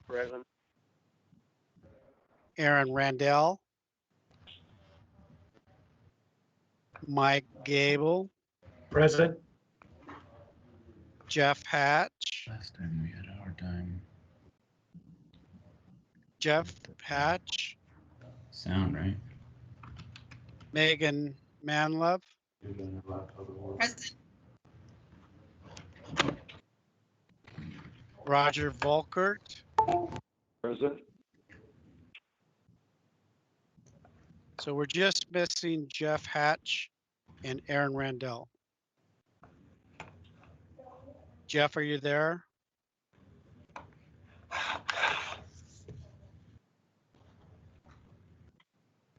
Present. Aaron Randell, Mike Gable, Present. Jeff Hatch, Last time we had a hard time. Jeff Hatch, Sound, right? Megan Manlove, Present. Roger Volkert, Present. so we're just missing Jeff Hatch and Aaron Randell. Jeff, are you there?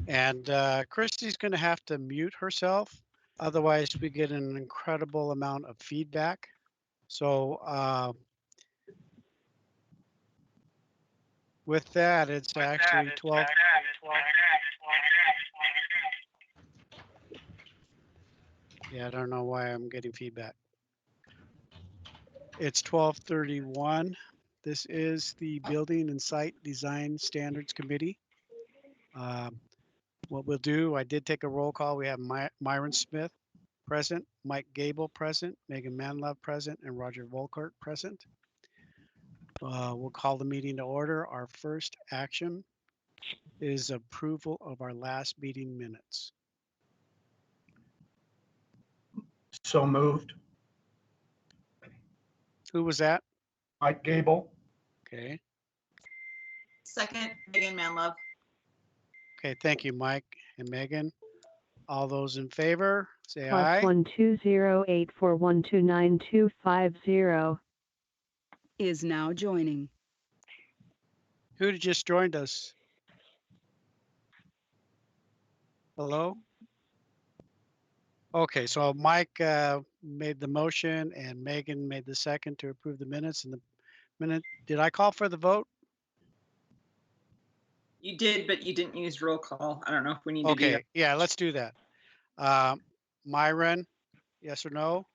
And Christy's going to have to mute herself. Otherwise, we get an incredible amount of feedback. So with that, it's actually 12. Yeah, I don't know why I'm getting feedback. It's 12:31. This is the Building and Site Design Standards Committee. What we'll do, I did take a roll call. We have Myron Smith present, Mike Gable present, Megan Manlove present, and Roger Volkert present. We'll call the meeting to order. Our first action is approval of our last meeting minutes. So moved. Who was that? Mike Gable. Okay. Second, Megan Manlove. Okay, thank you, Mike and Megan. All those in favor, say aye. +12084129250 is now joining. Who just joined us? Hello? Okay, so Mike made the motion and Megan made the second to approve the minutes. And the minute, did I call for the vote? You did, but you didn't use roll call. I don't know if we need to do Okay, that. yeah, let's do that. Myron, yes or no?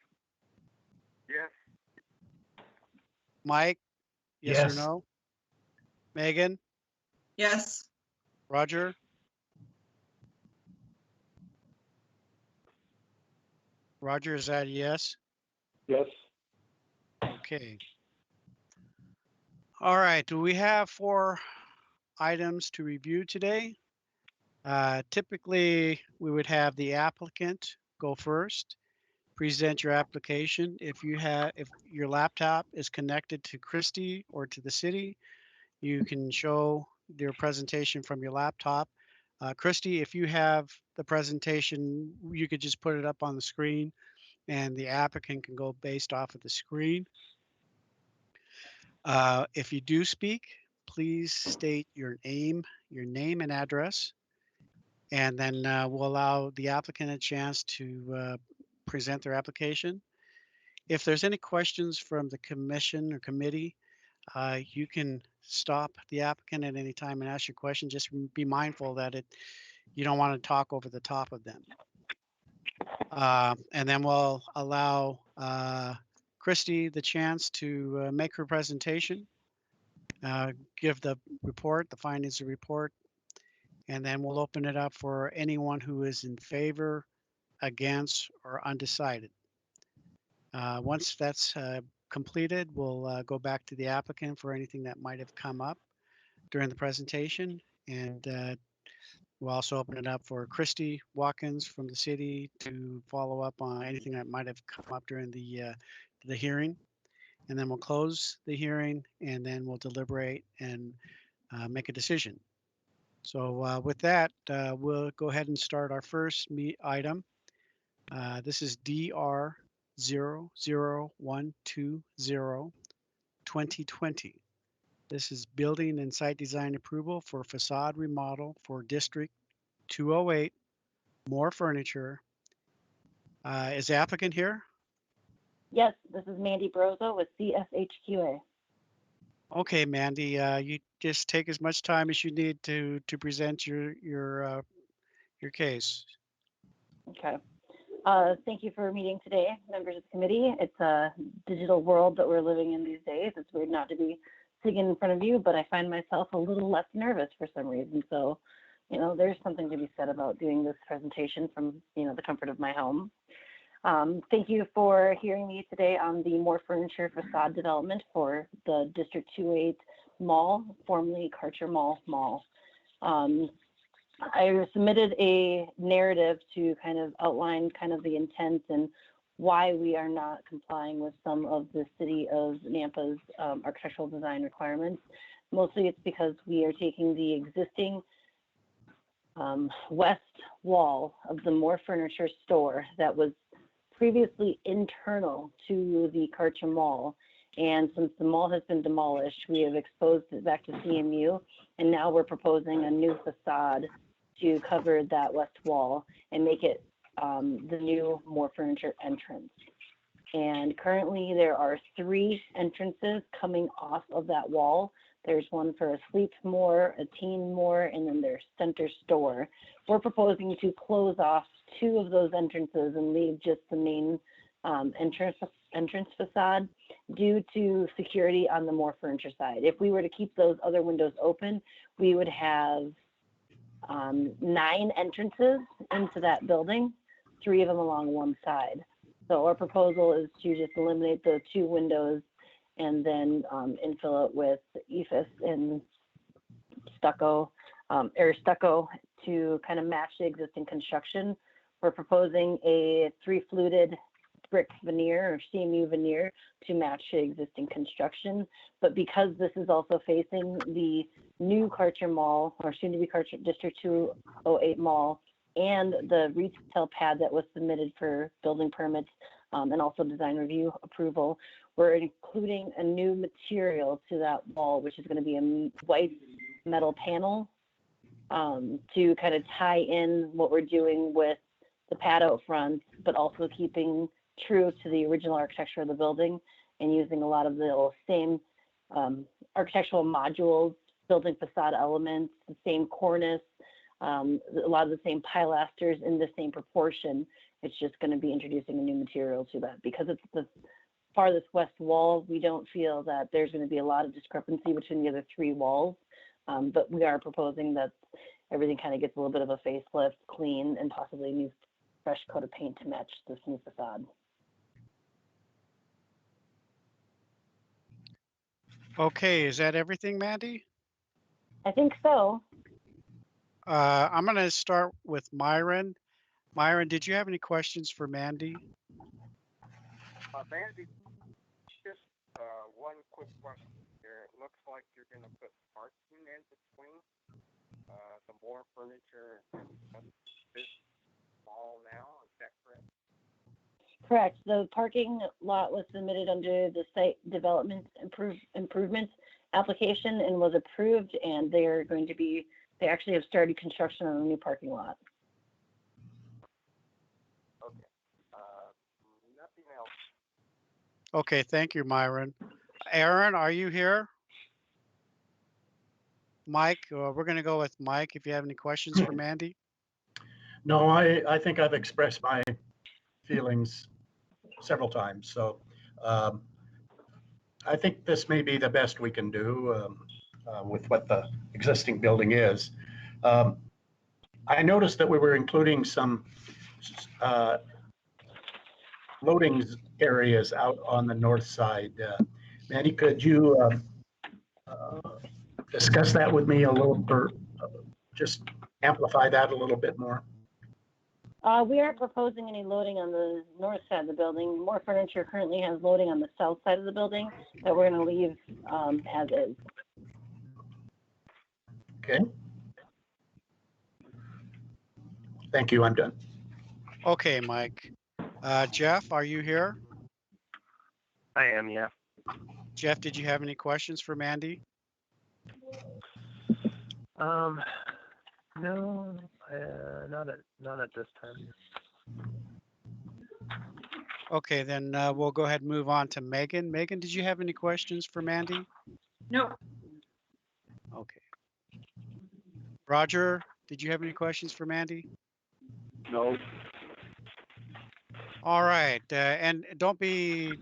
Yes. Mike, yes Yes. or no? Megan, Yes. Roger? Roger, is that a yes? Yes. Okay. All right, do we have 4 items to review today? Typically, we would have the applicant go first, present your application. If your laptop is connected to Christie or to the city, you can show your presentation from your laptop. Christie, if you have the presentation, you could just put it up on the screen and the applicant can go based off of the screen. If you do speak, please state your name and address, and then we'll allow the applicant a chance to present their application. If there's any questions from the commission or committee, you can stop the applicant at any time and ask your question. Just be mindful that you don't want to talk over the top of them. And then we'll allow Christie the chance to make her presentation, give the report, the findings of the report, and then we'll open it up for anyone who is in favor, against, or undecided. Once that's completed, we'll go back to the applicant for anything that might have come up during the presentation. And we'll also open it up for Christy Watkins from the city to follow up on anything that might have come up during the hearing. And then we'll close the hearing and then we'll deliberate and make a decision. So with that, we'll go ahead and start our first item. This is DR 00120-2020. This is building and site design approval for facade remodel for District 208, more furniture. Is the applicant here? Yes, this is Mandy Brozo with CSHQA. Okay, Mandy, you just take as much time as you need to present your case. Okay. Thank you for meeting today, members of the committee. It's a digital world that we're living in these days. It's weird not to be sitting in front of you, but I find myself a little less nervous for some reason. So, there's something to be said about doing this presentation from, the comfort of my home. Thank you for hearing me today on the More Furniture facade development for the District 208 Mall, formerly Karcher Mall. I submitted a narrative to kind of outline kind of the intent and why we are not complying with some of the City of Nampa's architectural design requirements. Mostly it's because we are taking the existing west wall of the More Furniture store that was previously internal to the Karcher Mall. And since the mall has been demolished, we have exposed it back to CMU, and now we're proposing a new facade to cover that west wall and make it the new More Furniture entrance. And currently there are 3 entrances coming off of that wall. There's one for a sleep more, a teen more, and then their center store. We're proposing to close off 2 of those entrances and leave just the main entrance facade due to security on the More Furniture side. If we were to keep those other windows open, we would have 9 entrances into that building, 3 of them along one side. So our proposal is to just eliminate the 2 windows and then infill it with EIFS and stucco, stucco to kind of match the existing construction. We're proposing a 3-fluted brick veneer or CMU veneer to match the existing construction. But because this is also facing the new Karcher Mall, or soon to be Karcher District 208 Mall, and the retail pad that was submitted for building permits and also design review approval, we're including a new material to that wall, which is going to be a white metal panel to kind of tie in what we're doing with the pad out front, but also keeping true to the original architecture of the building and using a lot of the same architectural modules, building facade elements, the same cornice, a lot of the same pilasters in the same proportion. It's just going to be introducing a new material to that. Because it's the farthest west wall, we don't feel that there's going to be a lot of discrepancy between the other 3 walls, but we are proposing that everything kind of gets a little bit of a facelift, clean, and possibly a new fresh coat of paint to match this new facade. Okay, is that everything, Mandy? I think so. I'm going to start with Myron. Myron, did you have any questions for Mandy? Mandy, just one quick question here. It looks like you're going to put parking in between the More Furniture and this mall now. Is that correct? Correct. The parking lot was submitted under the site development improvement application and was approved, and they actually have started construction on a new parking lot. Okay. Nothing else. Okay, thank you, Myron. Aaron, are you here? Mike, we're going to go with Mike if you have any questions for Mandy. No, I think I've expressed my feelings several times. So I think this may be the best we can do with what the existing building is. I noticed that we were including some loading areas out on the north side. Mandy, could you discuss that with me a little, or just amplify that a little bit more? We aren't proposing any loading on the north side of the building. More Furniture currently has loading on the south side of the building that we're going to leave as is. Okay. Thank you. I'm done. Okay, Mike. Jeff, are you here? I am, yeah. Jeff, did you have any questions for Mandy? No, not at this time. Okay, then we'll go ahead and move on to Megan. Megan, did you have any questions for Mandy? No. Okay. Roger, did you have any questions for Mandy? No. All right, and don't be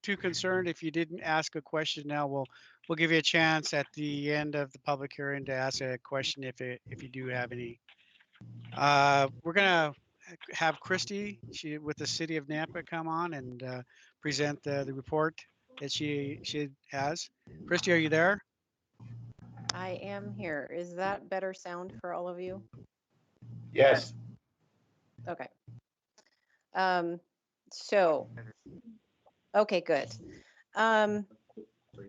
too concerned if you didn't ask a question now. we'll give you a chance at the end of the public hearing to ask a question if you do have any. We're gonna have Christy, she with the city of Nampa, come on and present the report that she has. Christy, are you there? I am here. Is that better sound for all of you? Yes. Okay. So, okay, good.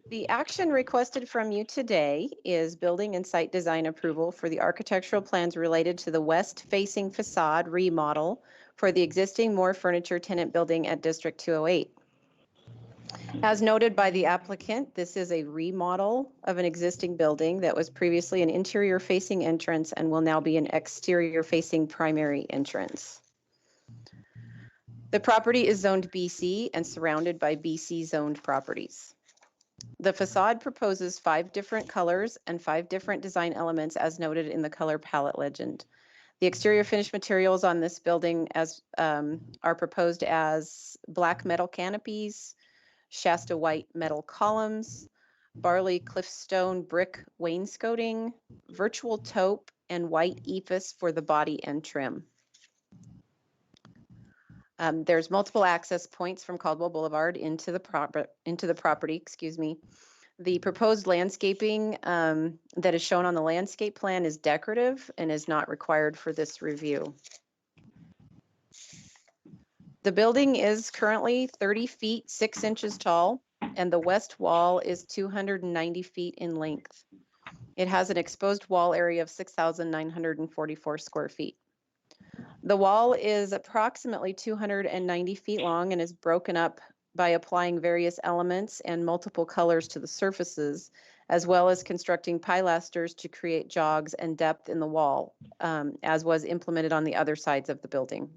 The action requested from you today is building and site design approval for the architectural plans related to the west-facing facade remodel for the existing Moore Furniture tenant building at District 208. As noted by the applicant, this is a remodel of an existing building that was previously an interior-facing entrance and will now be an exterior-facing primary entrance. The property is zoned BC and surrounded by BC zoned properties. The facade proposes 5 different colors and 5 different design elements as noted in the color palette legend. The exterior finish materials on this building are proposed as black metal canopies, Shasta white metal columns, barley cliffstone brick wainscoting, virtual taupe, and white ephes for the body and trim. There's multiple access points from Caldwell Boulevard into the property, excuse me. The proposed landscaping that is shown on the landscape plan is decorative and is not required for this review. The building is currently 30 feet 6 inches tall, and the west wall is 290 feet in length. It has an exposed wall area of 6,944 square feet. The wall is approximately 290 feet long and is broken up by applying various elements and multiple colors to the surfaces, as well as constructing pilasters to create jogs and depth in the wall, as was implemented on the other sides of the building.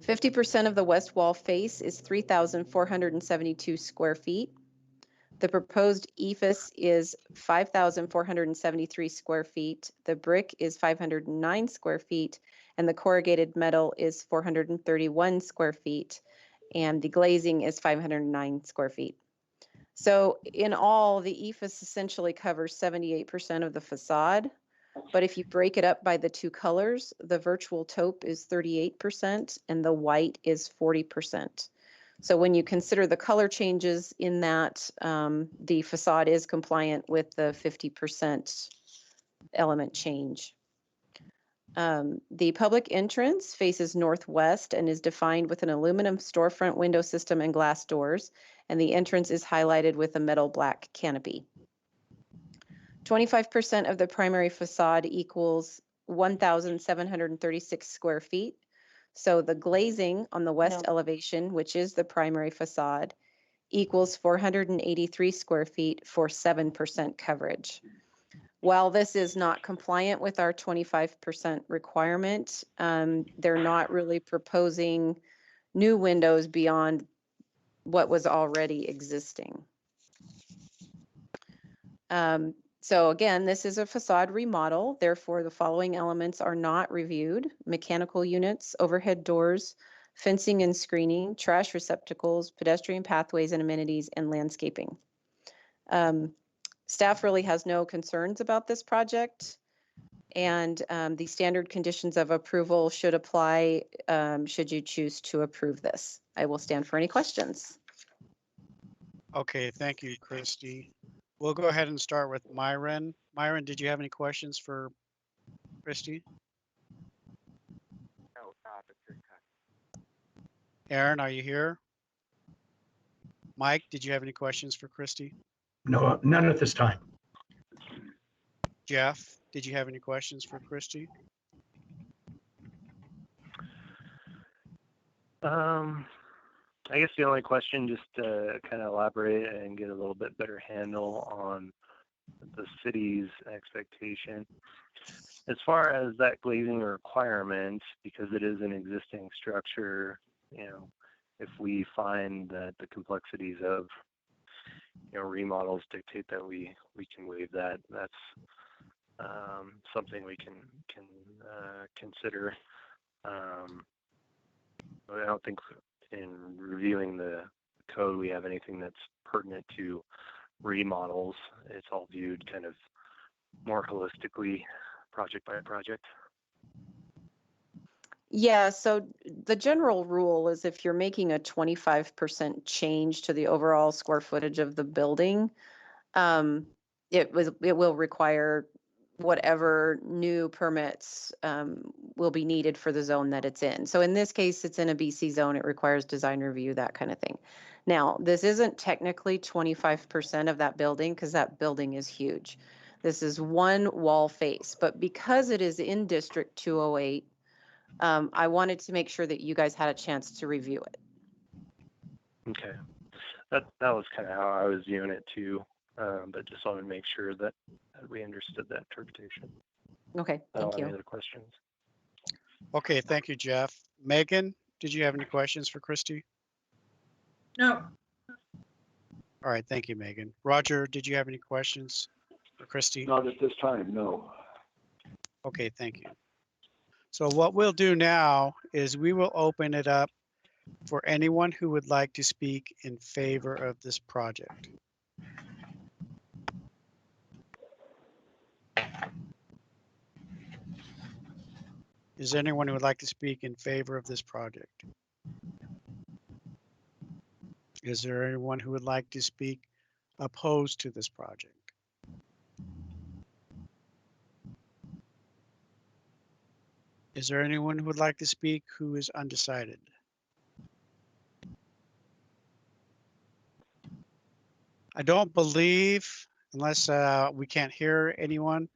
50% of the west wall face is 3,472 square feet. The proposed ephes is 5,473 square feet. The brick is 509 square feet, and the corrugated metal is 431 square feet, and the glazing is 509 square feet. So in all, the ephes essentially covers 78% of the facade. But if you break it up by the 2 colors, the virtual taupe is 38% and the white is 40%. So when you consider the color changes in that, the facade is compliant with the 50% element change. The public entrance faces northwest and is defined with an aluminum storefront window system and glass doors, and the entrance is highlighted with a metal black canopy. 25% of the primary facade equals 1,736 square feet. So the glazing on the west elevation, which is the primary facade, equals 483 square feet for 7% coverage. While this is not compliant with our 25% requirement, they're not really proposing new windows beyond what was already existing. So again, this is a facade remodel. Therefore, the following elements are not reviewed: mechanical units, overhead doors, fencing and screening, trash receptacles, pedestrian pathways and amenities, and landscaping. Staff really has no concerns about this project, and the standard conditions of approval should apply should you choose to approve this. I will stand for any questions. Okay, thank you, Christy. We'll go ahead and start with Myron. Myron, did you have any questions for Christy? No, not at this time. Aaron, are you here? Mike, did you have any questions for Christy? No, none at this time. Jeff, did you have any questions for Christy? I guess the only question, just to kind of elaborate and get a little bit better handle on the city's expectation. As far as that glazing requirement, because it is an existing structure, you know, if we find that the complexities of, you know, remodels dictate that we can waive that, that's something we can consider. I don't think in reviewing the code we have anything that's pertinent to remodels. It's all viewed kind of more holistically, project by project. Yeah, so the general rule is if you're making a 25% change to the overall square footage of the building, it will require whatever new permits will be needed for the zone that it's in. So in this case, it's in a BC zone. It requires design review, that kind of thing. Now, this isn't technically 25% of that building because that building is huge. This is one wall face, but because it is in District 208, I wanted to make sure that you guys had a chance to review it. Okay, that was kind of how I was viewing it too, but just wanted to make sure that we understood that interpretation. Okay, I don't thank have any you. other questions. Okay, thank you, Jeff. Megan, did you have any questions for Christy? No. All right, thank you, Megan. Roger, did you have any questions for Christy? Not at this time, no. Okay, thank you. So what we'll do now is we will open it up for anyone who would like to speak in favor of this project. Is there anyone who would like to speak in favor of this project? Is there anyone who would like to speak opposed to this project? Is there anyone who would like to speak who is undecided? I don't believe, unless we can't hear anyone,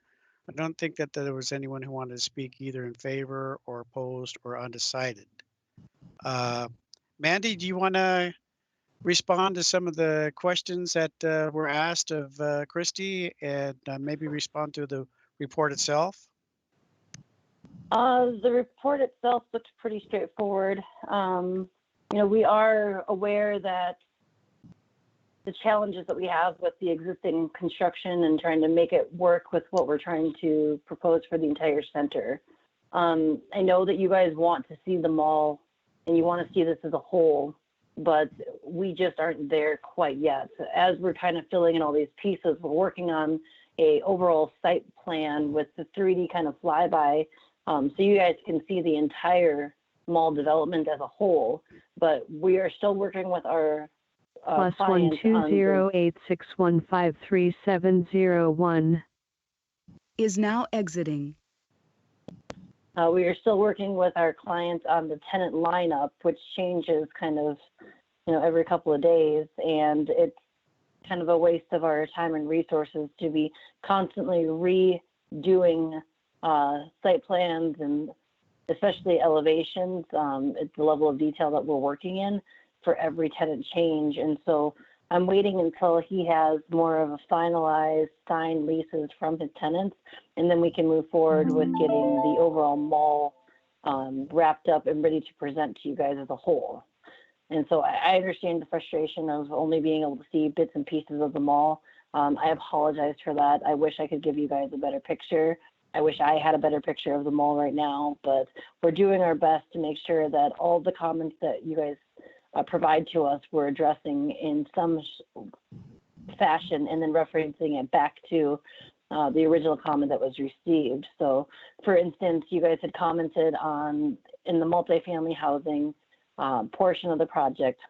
I don't think that there was anyone who wanted to speak either in favor or opposed or undecided. Mandy, do you want to respond to some of the questions that were asked of Christy and maybe respond to the report itself? The report itself looks pretty straightforward. We are aware that the challenges that we have with the existing construction and trying to make it work with what we're trying to propose for the entire center. I know that you guys want to see the mall and you want to see this as a whole, but we just aren't there quite yet. So as we're kind of filling in all these pieces, we're working on a overall site plan with the 3D kind of flyby, so you guys can see the entire mall development as a whole. But we are still working with our +12086153701 Is now exiting. We are still working with our clients on the tenant lineup, which changes kind of, every couple of days, and it's kind of a waste of our time and resources to be constantly redoing site plans and especially elevations. It's the level of detail that we're working in for every tenant change. And so I'm waiting until he has more of a finalized signed leases from his tenants, and then we can move forward with getting the overall mall wrapped up and ready to present to you guys as a whole. And so I understand the frustration of only being able to see bits and pieces of the mall. I apologize for that. I wish I could give you guys a better picture. I wish I had a better picture of the mall right now, but we're doing our best to make sure that all the comments that you guys provide to us, we're addressing in some fashion and then referencing it back to the original comment that was received. So for instance, you guys had commented on in the multifamily housing portion of the project,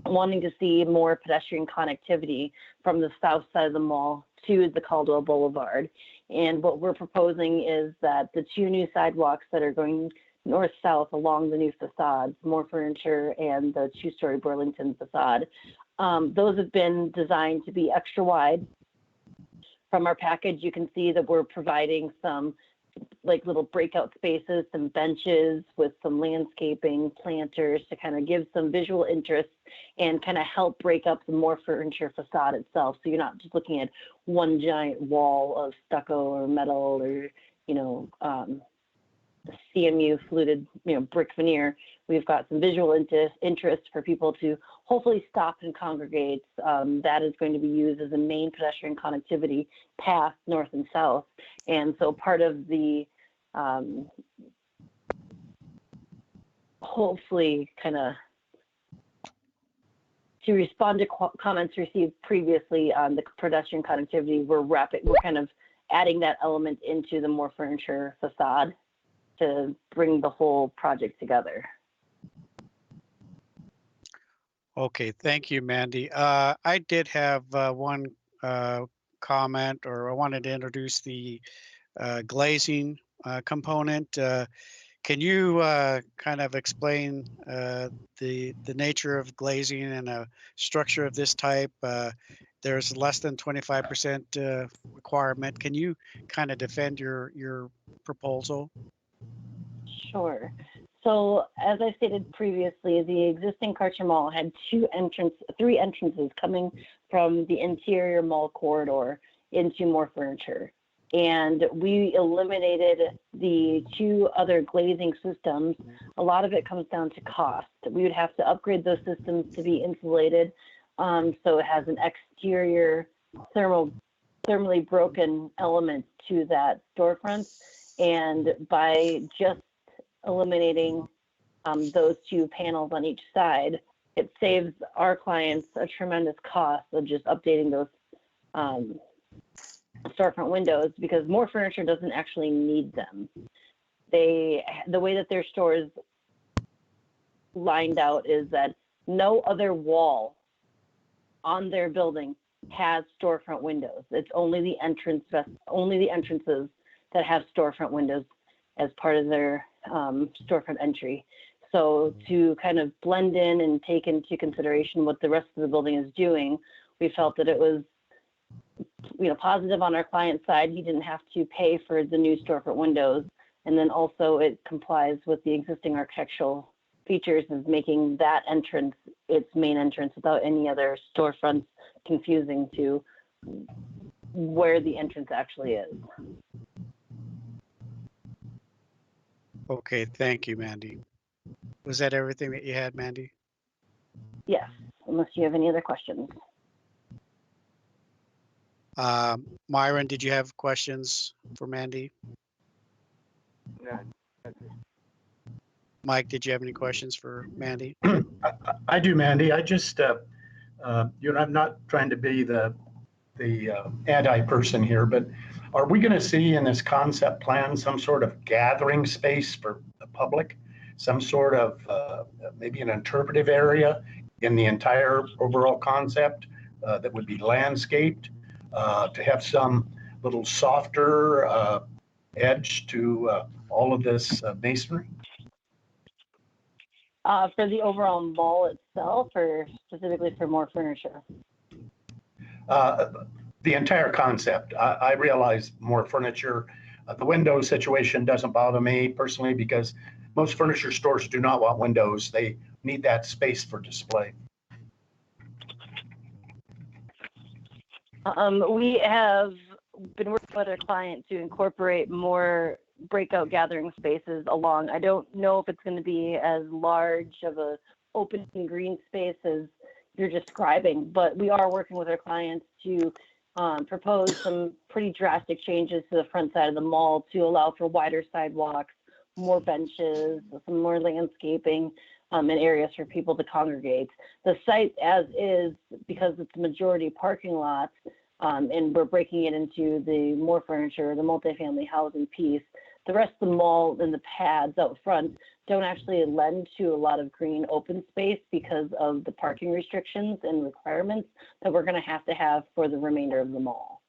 wanting to see more pedestrian connectivity from the south side of the mall to the Caldwell Boulevard. And what we're proposing is that the two new sidewalks that are going north-south along the new facades, More Furniture and the two-story Burlington facade, those have been designed to be extra wide. From our package, you can see that we're providing some like little breakout spaces, some benches with some landscaping, planters to kind of give some visual interest and kind of help break up the More Furniture facade itself. So you're not just looking at one giant wall of stucco or metal or, CMU fluted, brick veneer. We've got some visual interest for people to hopefully stop and congregate. That is going to be used as a main pedestrian connectivity path north and south. And so part of the hopefully kind of to respond to comments received previously on the pedestrian connectivity, we're kind of adding that element into the More Furniture facade to bring the whole project together. Okay, thank you, Mandy. I did have one comment, or I wanted to introduce the glazing component. Can you kind of explain the nature of glazing and a structure of this type? There's less than 25% requirement. Can you kind of defend your proposal? Sure. So as I stated previously, the existing Karcher Mall had three entrances coming from the interior mall corridor into More Furniture. And we eliminated the two other glazing systems. A lot of it comes down to cost. We would have to upgrade those systems to be insulated, so it has an exterior thermally broken element to that storefront. And by just eliminating those two panels on each side, it saves our clients a tremendous cost of just updating those storefront windows, because More Furniture doesn't actually need them. The way that their stores lined out is that no other wall on their building has storefront windows. It's only the entrances that have storefront windows as part of their storefront entry. So to kind of blend in and take into consideration what the rest of the building is doing, we felt that it was positive on our client side. He didn't have to pay for the new storefront windows. And then also it complies with the existing architectural features of making that entrance its main entrance without any other storefronts confusing to where the entrance actually is. Okay, thank you, Mandy. Was that everything that you had, Mandy? Yes, unless you have any other questions. Myron, did you have questions for Mandy? None. Mike, did you have any questions for Mandy? I do, Mandy. I just, I'm not trying to be the anti-person here, but are we going to see in this concept plan some sort of gathering space for the public, some sort of maybe an interpretive area in the entire overall concept that would be landscaped to have some little softer edge to all of this masonry? For the overall mall itself, or specifically for More Furniture? The entire concept. I realize More Furniture, the window situation doesn't bother me personally, because most furniture stores do not want windows. They need that space for display. We have been working with our client to incorporate more breakout gathering spaces along. I don't know if it's going to be as large of a open green space as you're describing, but we are working with our clients to propose some pretty drastic changes to the front side of the mall to allow for wider sidewalks, more benches, some more landscaping, and areas for people to congregate. The site as is, because it's a majority parking lot, and we're breaking it into the More Furniture, the multifamily housing piece, the rest of the mall and the pads out front don't actually lend to a lot of green open space because of the parking restrictions and requirements that we're going to have for the remainder of the mall.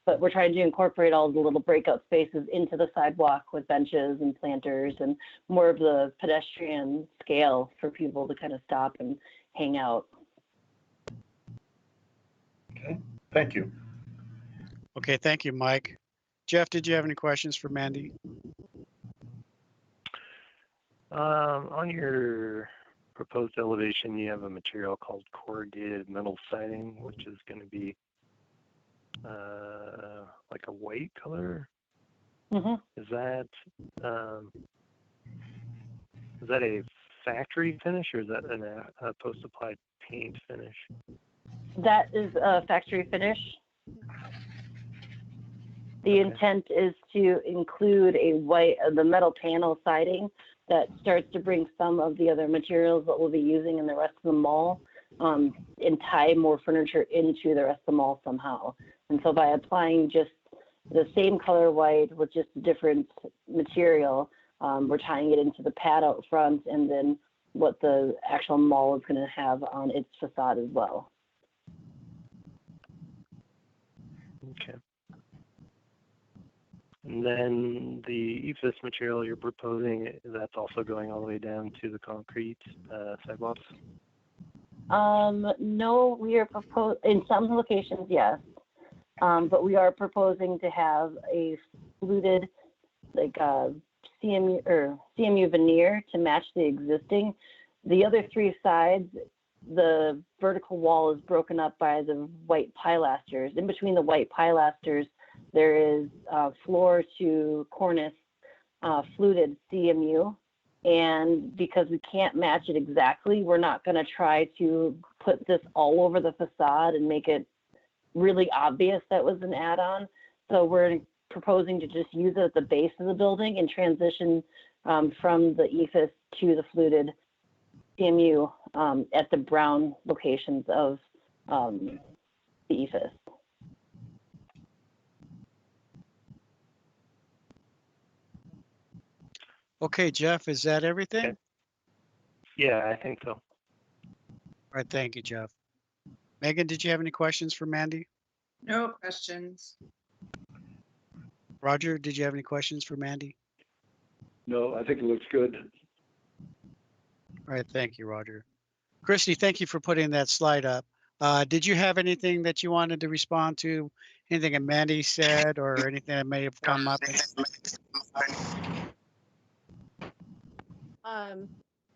But we're trying to incorporate all the little breakout spaces into the sidewalk with benches and planters and more of the pedestrian scale for people to kind of stop and hang out. Okay, thank you. Okay, thank you, Mike. Jeff, did you have any questions for Mandy? On your proposed elevation, you have a material called corrugated metal siding, which is going to be like a white color. Mm-hmm. Is that a factory finish, or is that a post-applied paint finish? That is a factory finish. The intent is to include the metal panel siding that starts to bring some of the other materials that we'll be using in the rest of the mall and tie more furniture into the rest of the mall somehow. And so by applying just the same color white with just a different material, we're tying it into the pad out front and then what the actual mall is going to have on its facade as well. Okay. And then the EFS material you're proposing, that's also going all the way down to the concrete sidewalks? No, we are in some locations, yes. But we are proposing to have a fluted, like CMU veneer to match the existing. The other three sides, the vertical wall is broken up by the white pilasters. In between the white pilasters, there is floor to cornice fluted CMU. And because we can't match it exactly, we're not going to try to put this all over the facade and make it really obvious that was an add-on. So we're proposing to just use it at the base of the building and transition from the EFS to the fluted CMU at the brown locations of the EFS. Okay, Jeff, is that everything? Okay. Yeah, I think so. All right, thank you, Jeff. Megan, did you have any questions for Mandy? No questions. Roger, did you have any questions for Mandy? No, I think it looks good. All right, thank you, Roger. Christy, thank you for putting that slide up. Did you have anything that you wanted to respond to? Anything that Mandy said or anything that may have come up?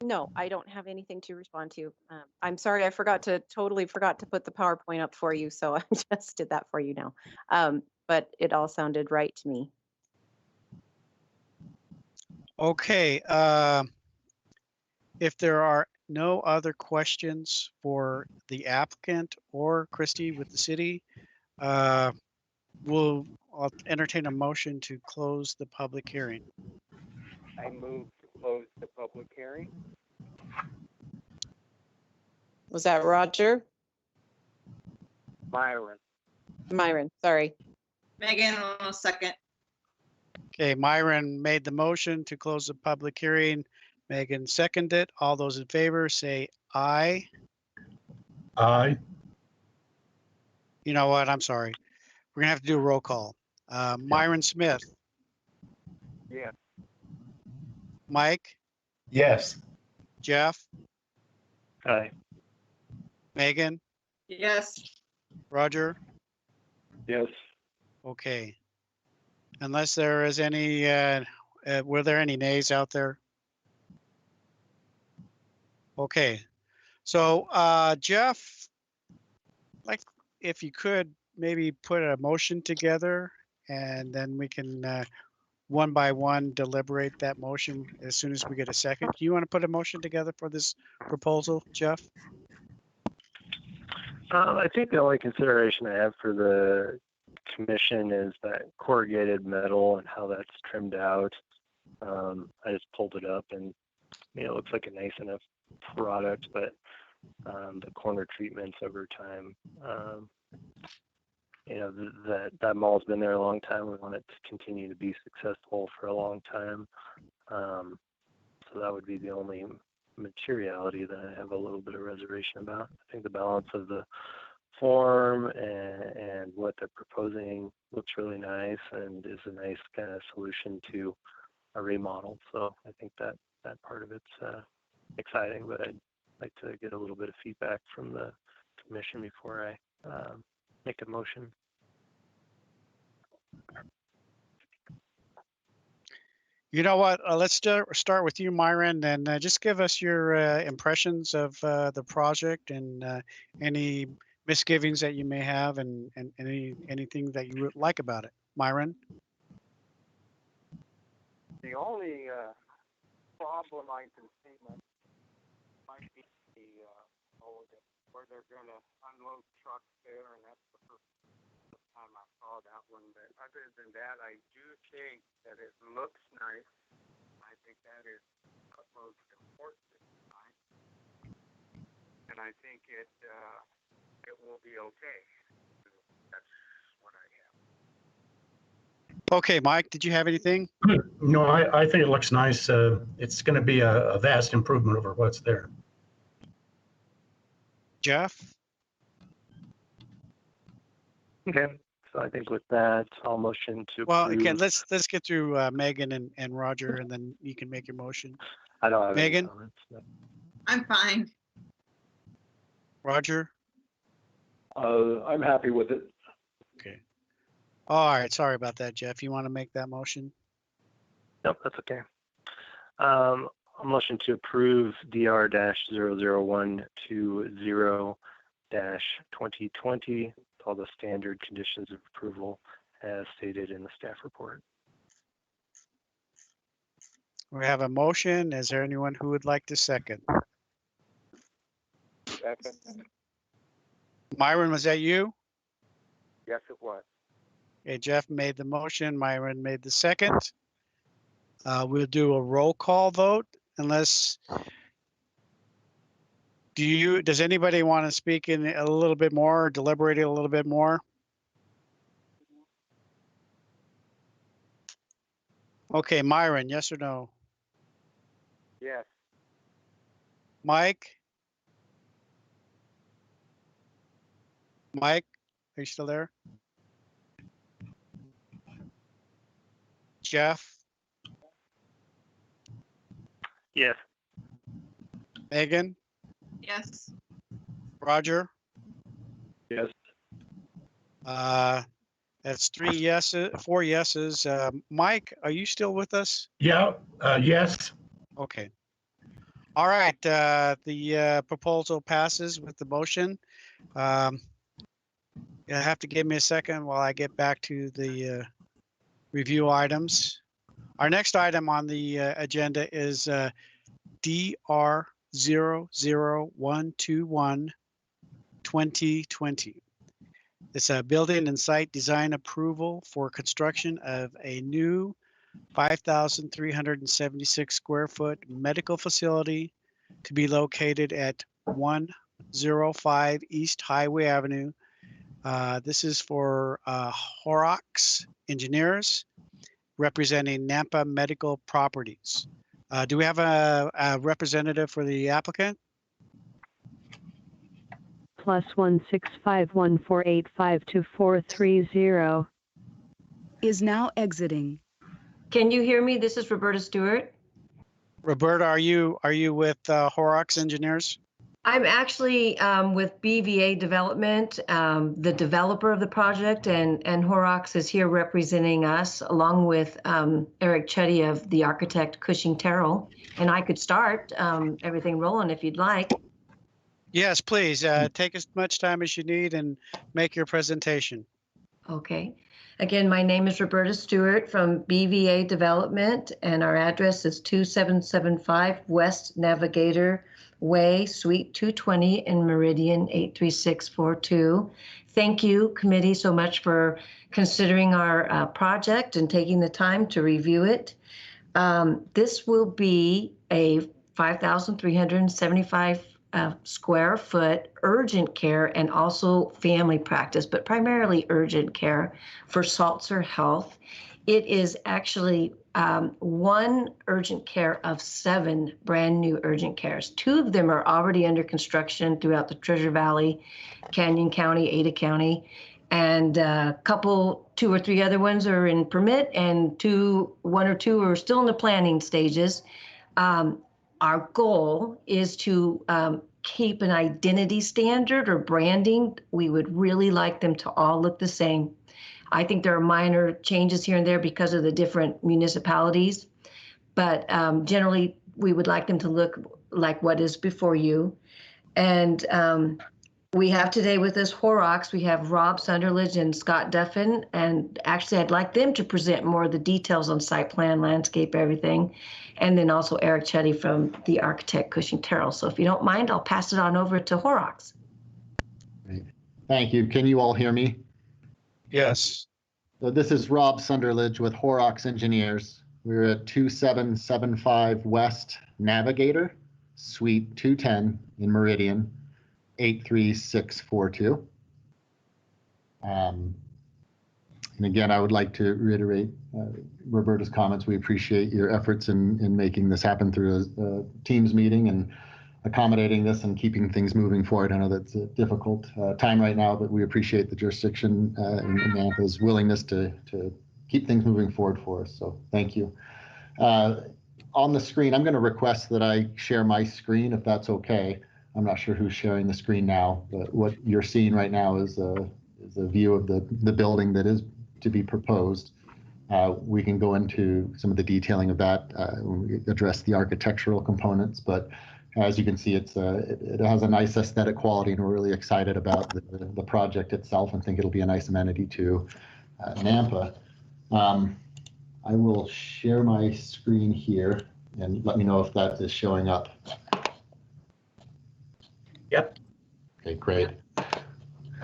No, I don't have anything to respond to. I'm sorry, I totally forgot to put the PowerPoint up for you, so I just did that for you now. But it all sounded right to me. Okay, if there are no other questions for the applicant or Christy with the city, I'll entertain a motion to close the public hearing. I move to close the public hearing. Was that Roger? Myron, Sorry. Megan, a second. Okay, Myron made the motion to close the public hearing. Megan seconded it. All those in favor say aye. Aye. You know what? I'm sorry. We're gonna have to do a roll call. Myron Smith, yes. Mike, Yes. Jeff, Aye. Megan, Yes. Roger. Yes. Okay. Unless there is any, were there any nays out there? Okay. So, Jeff, like if you could maybe put a motion together and then we can one by one deliberate that motion as soon as we get a second. Do you want to put a motion together for this proposal, Jeff? I think the only consideration I have for the commission is that corrugated metal and how that's trimmed out. I just pulled it up and it looks like a nice enough product, but the corner treatments over time, that mall's been there a long time. We want it to continue to be successful for a long time. So that would be the only materiality that I have a little bit of reservation about. I think the balance of the form and what they're proposing looks really nice and is a nice kind of solution to a remodel. So I think that part of it's exciting, but I'd like to get a little bit of feedback from the commission before I make a motion. You know what? Let's start with you, Myron, and just give us your impressions of the project and any misgivings that you may have and anything that you would like about it. Myron? The only problem I can see might be where they're going to unload trucks there, and that's the first time I saw that one. But other than that, I do think that it looks nice. I think that is most important. And I think it will be okay. That's what I have. Okay, Mike, did you have anything? No, I think it looks nice. It's going to be a vast improvement over what's there. Jeff? Okay, so I think with that, I'll motion to Well, approve. again, let's get through Megan and Roger, and then you can make your motion. I don't have Megan? any comments. No. I'm fine. Roger? I'm happy with it. Okay. All right, sorry about that, Jeff. You want to make that motion? Nope, that's okay. A motion to approve DR-00120-2020, all the standard conditions of approval as stated in the staff report. We have a motion. Is there anyone who would like to second? Second. Myron, was that you? Yes, it was. Okay, Jeff made the motion. Myron made the second. We'll do a roll call vote unless, does anybody want to speak in a little bit more, or deliberate a little bit more? Okay, Myron, yes or no? Yes. Mike? Mike, are you still there? Jeff? Yes. Megan? Yes. Roger? Yes. That's 3 yeses, 4 yeses. Mike, are you still with us? Yeah, yes. Okay. All right, the proposal passes with the motion. You'll have to give me a second while I get back to the review items. Our next item on the agenda is DR 00121 2020. It's a building and site design approval for construction of a new 5,376 square foot medical facility to be located at 105 East Highway Avenue. This is for Horrocks Engineers representing Nampa Medical Properties. Do we have a representative for the applicant? +16514852430. Is now exiting. Can you hear me? This is Roberta Stewart. Roberta, are you with Horrocks Engineers? I'm actually with BVA Development, the developer of the project, and Horrocks is here representing us, along with Eric Chetty of the architect Cushing Terrell. And I could start everything rolling if you'd like. Yes, please. Take as much time as you need and make your presentation. Okay. Again, my name is Roberta Stewart from BVA Development, and our address is 2775 West Navigator Way, Suite 220 in Meridian 83642. Thank you, committee, so much for considering our project and taking the time to review it. This will be a 5,375 square foot urgent care and also family practice, but primarily urgent care for Salzer Health. It is actually one urgent care of 7 brand new urgent cares. 2 of them are already under construction throughout the Treasure Valley, Canyon County, Ada County, and a couple, 2 or 3 other ones are in permit, and 1 or 2 are still in the planning stages. Our goal is to keep an identity standard or branding. We would really like them to all look the same. I think there are minor changes here and there because of the different municipalities, but generally we would like them to look like what is before you. And we have today with us Horrocks. We have Rob Sunderledge and Scott Duffin, and actually I'd like them to present more of the details on site plan, landscape, everything. And then also Eric Chetty from the architect Cushing Terrell. So if you don't mind, I'll pass it on over to Horrocks. Great. Thank you. Can you all hear me? Yes. So this is Rob Sunderledge with Horrocks Engineers. We're at 2775 West Navigator, Suite 210 in Meridian. 83642. And again, I would like to reiterate Roberta's comments. We appreciate your efforts in making this happen through a Teams meeting and accommodating this and keeping things moving forward. I know that's a difficult time right now, but we appreciate the jurisdiction and NAMPA's willingness to keep things moving forward for us. So thank you. On the screen, I'm going to request that I share my screen if that's okay. I'm not sure who's sharing the screen now, but what you're seeing right now is a view of the building that is to be proposed. We can go into some of the detailing of that when we address the architectural components, but as you can see, it has a nice aesthetic quality, and we're really excited about the project itself and think it'll be a nice amenity to NAMPA. I will share my screen here and let me know if that is showing up. Yep. Okay, great.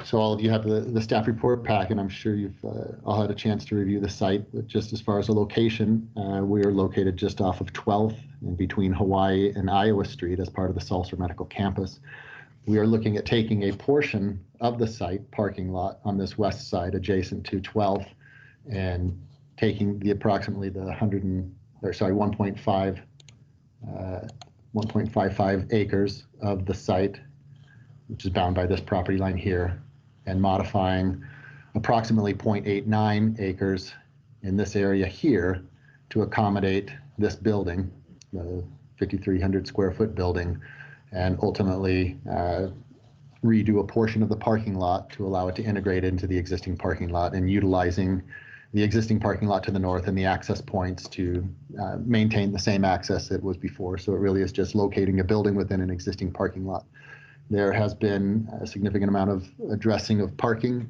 So all of you have the staff report pack, and I'm sure you've all had a chance to review the site. But just as far as the location, we are located just off of 12th and between Hawaii and Iowa Street as part of the Sulzer Medical Campus. We are looking at taking a portion of the site parking lot on this west side adjacent to 12th and taking the approximately the 1.55 acres of the site, which is bound by this property line here, and modifying approximately 0.89 acres in this area here to accommodate this building, the 5,300 square foot building, and ultimately redo a portion of the parking lot to allow it to integrate into the existing parking lot and utilizing the existing parking lot to the north and the access points to maintain the same access it was before. So it really is just locating a building within an existing parking lot. There has been a significant amount of addressing of parking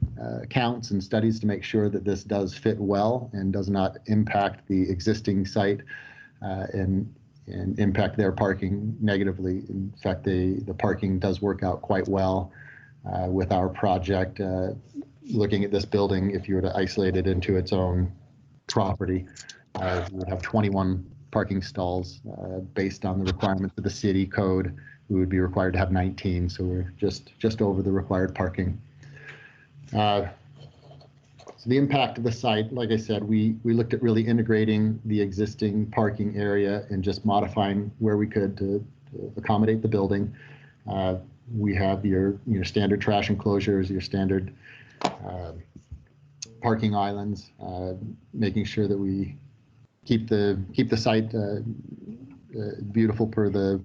counts and studies to make sure that this does fit well and does not impact the existing site and impact their parking negatively. In fact, the parking does work out quite well with our project. Looking at this building, if you were to isolate it into its own property, we would have 21 parking stalls based on the requirements of the city code. We would be required to have 19, so we're just over the required parking. So the impact of the site, like I said, we looked at really integrating the existing parking area and just modifying where we could to accommodate the building. We have your standard trash enclosures, your standard parking islands, making sure that we keep the site beautiful per the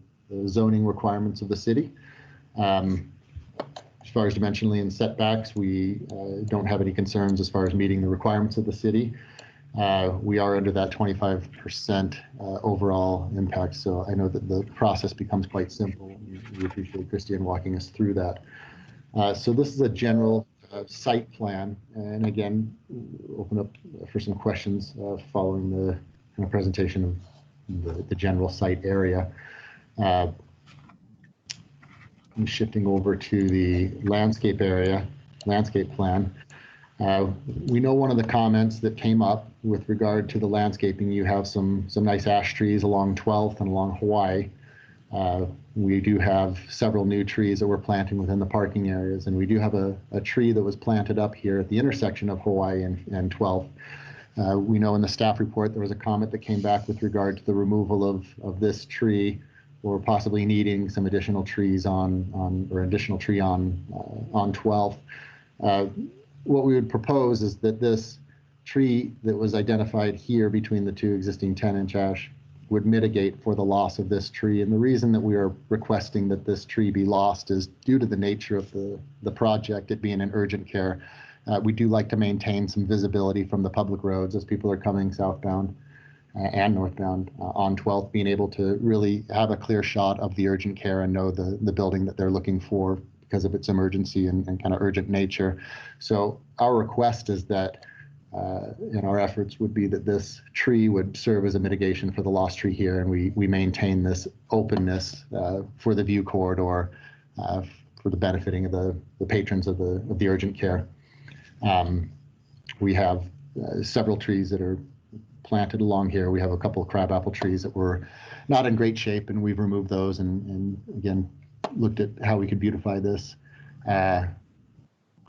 zoning requirements of the city. As far as dimensionally and setbacks, we don't have any concerns as far as meeting the requirements of the city. We are under that 25% overall impact, so I know that the process becomes quite simple. We appreciate Christian walking us through that. So this is a general site plan, and again, open up for some questions following the kind of presentation of the general site area. I'm shifting over to the landscape plan. We know one of the comments that came up with regard to the landscaping, you have some nice ash trees along 12th and along Hawaii. We do have several new trees that we're planting within the parking areas, and we do have a tree that was planted up here at the intersection of Hawaii and 12th. We know in the staff report there was a comment that came back with regard to the removal of this tree, or possibly needing some additional trees on 12th. What we would propose is that this tree that was identified here between the two existing 10-inch ash would mitigate for the loss of this tree. And the reason that we are requesting that this tree be lost is due to the nature of the project, it being an urgent care. We do like to maintain some visibility from the public roads as people are coming southbound and northbound on 12th, being able to really have a clear shot of the urgent care and know the building that they're looking for because of its emergency and kind of urgent nature. So our request is that in our efforts would be that this tree would serve as a mitigation for the lost tree here, and we maintain this openness for the view corridor for the benefiting of the patrons of the urgent care. We have several trees that are planted along here. We have a couple of crabapple trees that were not in great shape, and we've removed those and again looked at how we could beautify this.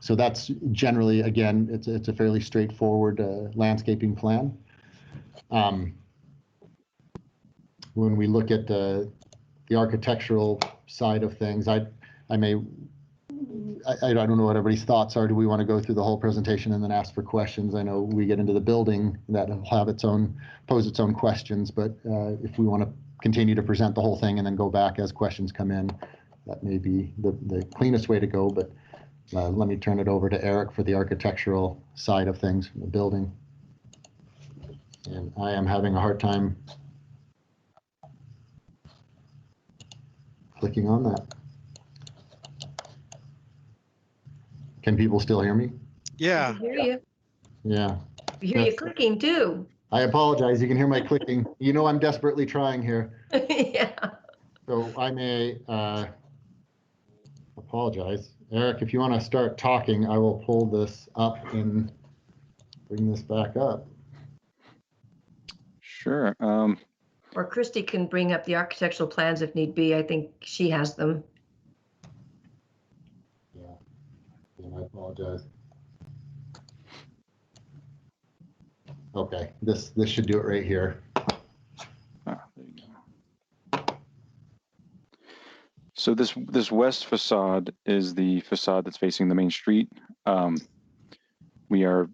So that's generally, again, it's a fairly straightforward landscaping plan. When we look at the architectural side of things, I don't know what everybody's thoughts are. Do we want to go through the whole presentation and then ask for questions? I know we get into the building that will have pose its own questions, but if we want to continue to present the whole thing and then go back as questions come in, that may be the cleanest way to go. But let me turn it over to Eric for the architectural side of things from the building. And I am having a hard time clicking on that. Can people still hear me? Yeah. I hear you. Yeah. We hear you clicking too. I apologize. You can hear my clicking. You know I'm desperately trying here. Yeah. So I may apologize. Eric, if you want to start talking, I will pull this up and bring this back up. Sure. Or Christy can bring up the architectural plans if need be. I think she has them. Yeah, and I apologize. Okay, this should do it right here. There you go. So this west facade is the facade that's facing the main street. We have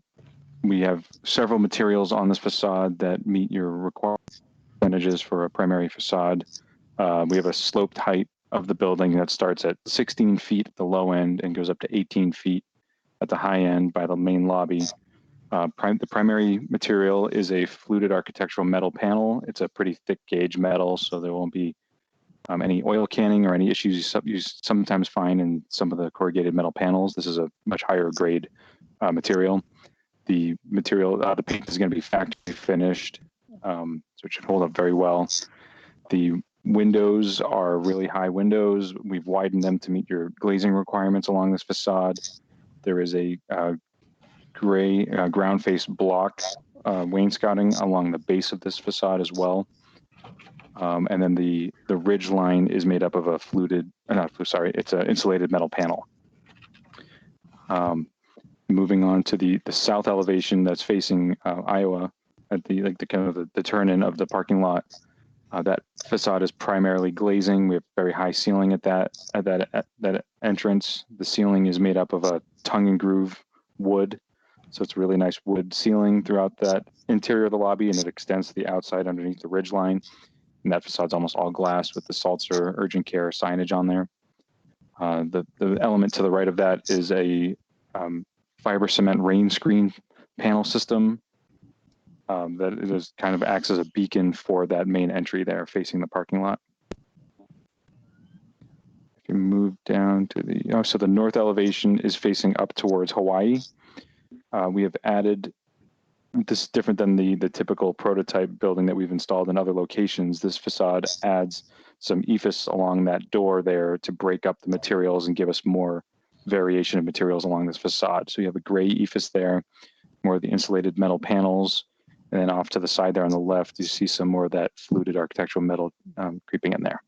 several materials on this facade that meet your requirements for a primary facade. We have a sloped height of the building that starts at 16 feet at the low end and goes up to 18 feet at the high end by the main lobby. The primary material is a fluted architectural metal panel. It's a pretty thick gauge metal, so there won't be any oil canning or any issues you sometimes find in some of the corrugated metal panels. This is a much higher grade material. The paint is going to be factory finished, so it should hold up very well. The windows are really high windows. We've widened them to meet your glazing requirements along this facade. There is a gray ground face block wainscoting along the base of this facade as well. And then the ridge line is made up of a it's an insulated metal panel. Moving on to the south elevation that's facing Iowa at the turn in of the parking lot. That facade is primarily glazing. We have very high ceiling at that entrance. The ceiling is made up of a tongue and groove wood. So it's a really nice wood ceiling throughout that interior of the lobby, and it extends to the outside underneath the ridge line. And that facade's almost all glass with the Salzer urgent care signage on there. The element to the right of that is a fiber cement rain screen panel system that is kind of acts as a beacon for that main entry there facing the parking lot. If you move down to so the north elevation is facing up towards Hawaii. We have added, this is different than the typical prototype building that we've installed in other locations. This facade adds some ephes along that door there to break up the materials and give us more variation of materials along this facade. So you have a gray ephes there, more of the insulated metal panels, and then off to the side there on the left, you see some more of that fluted architectural metal creeping in there.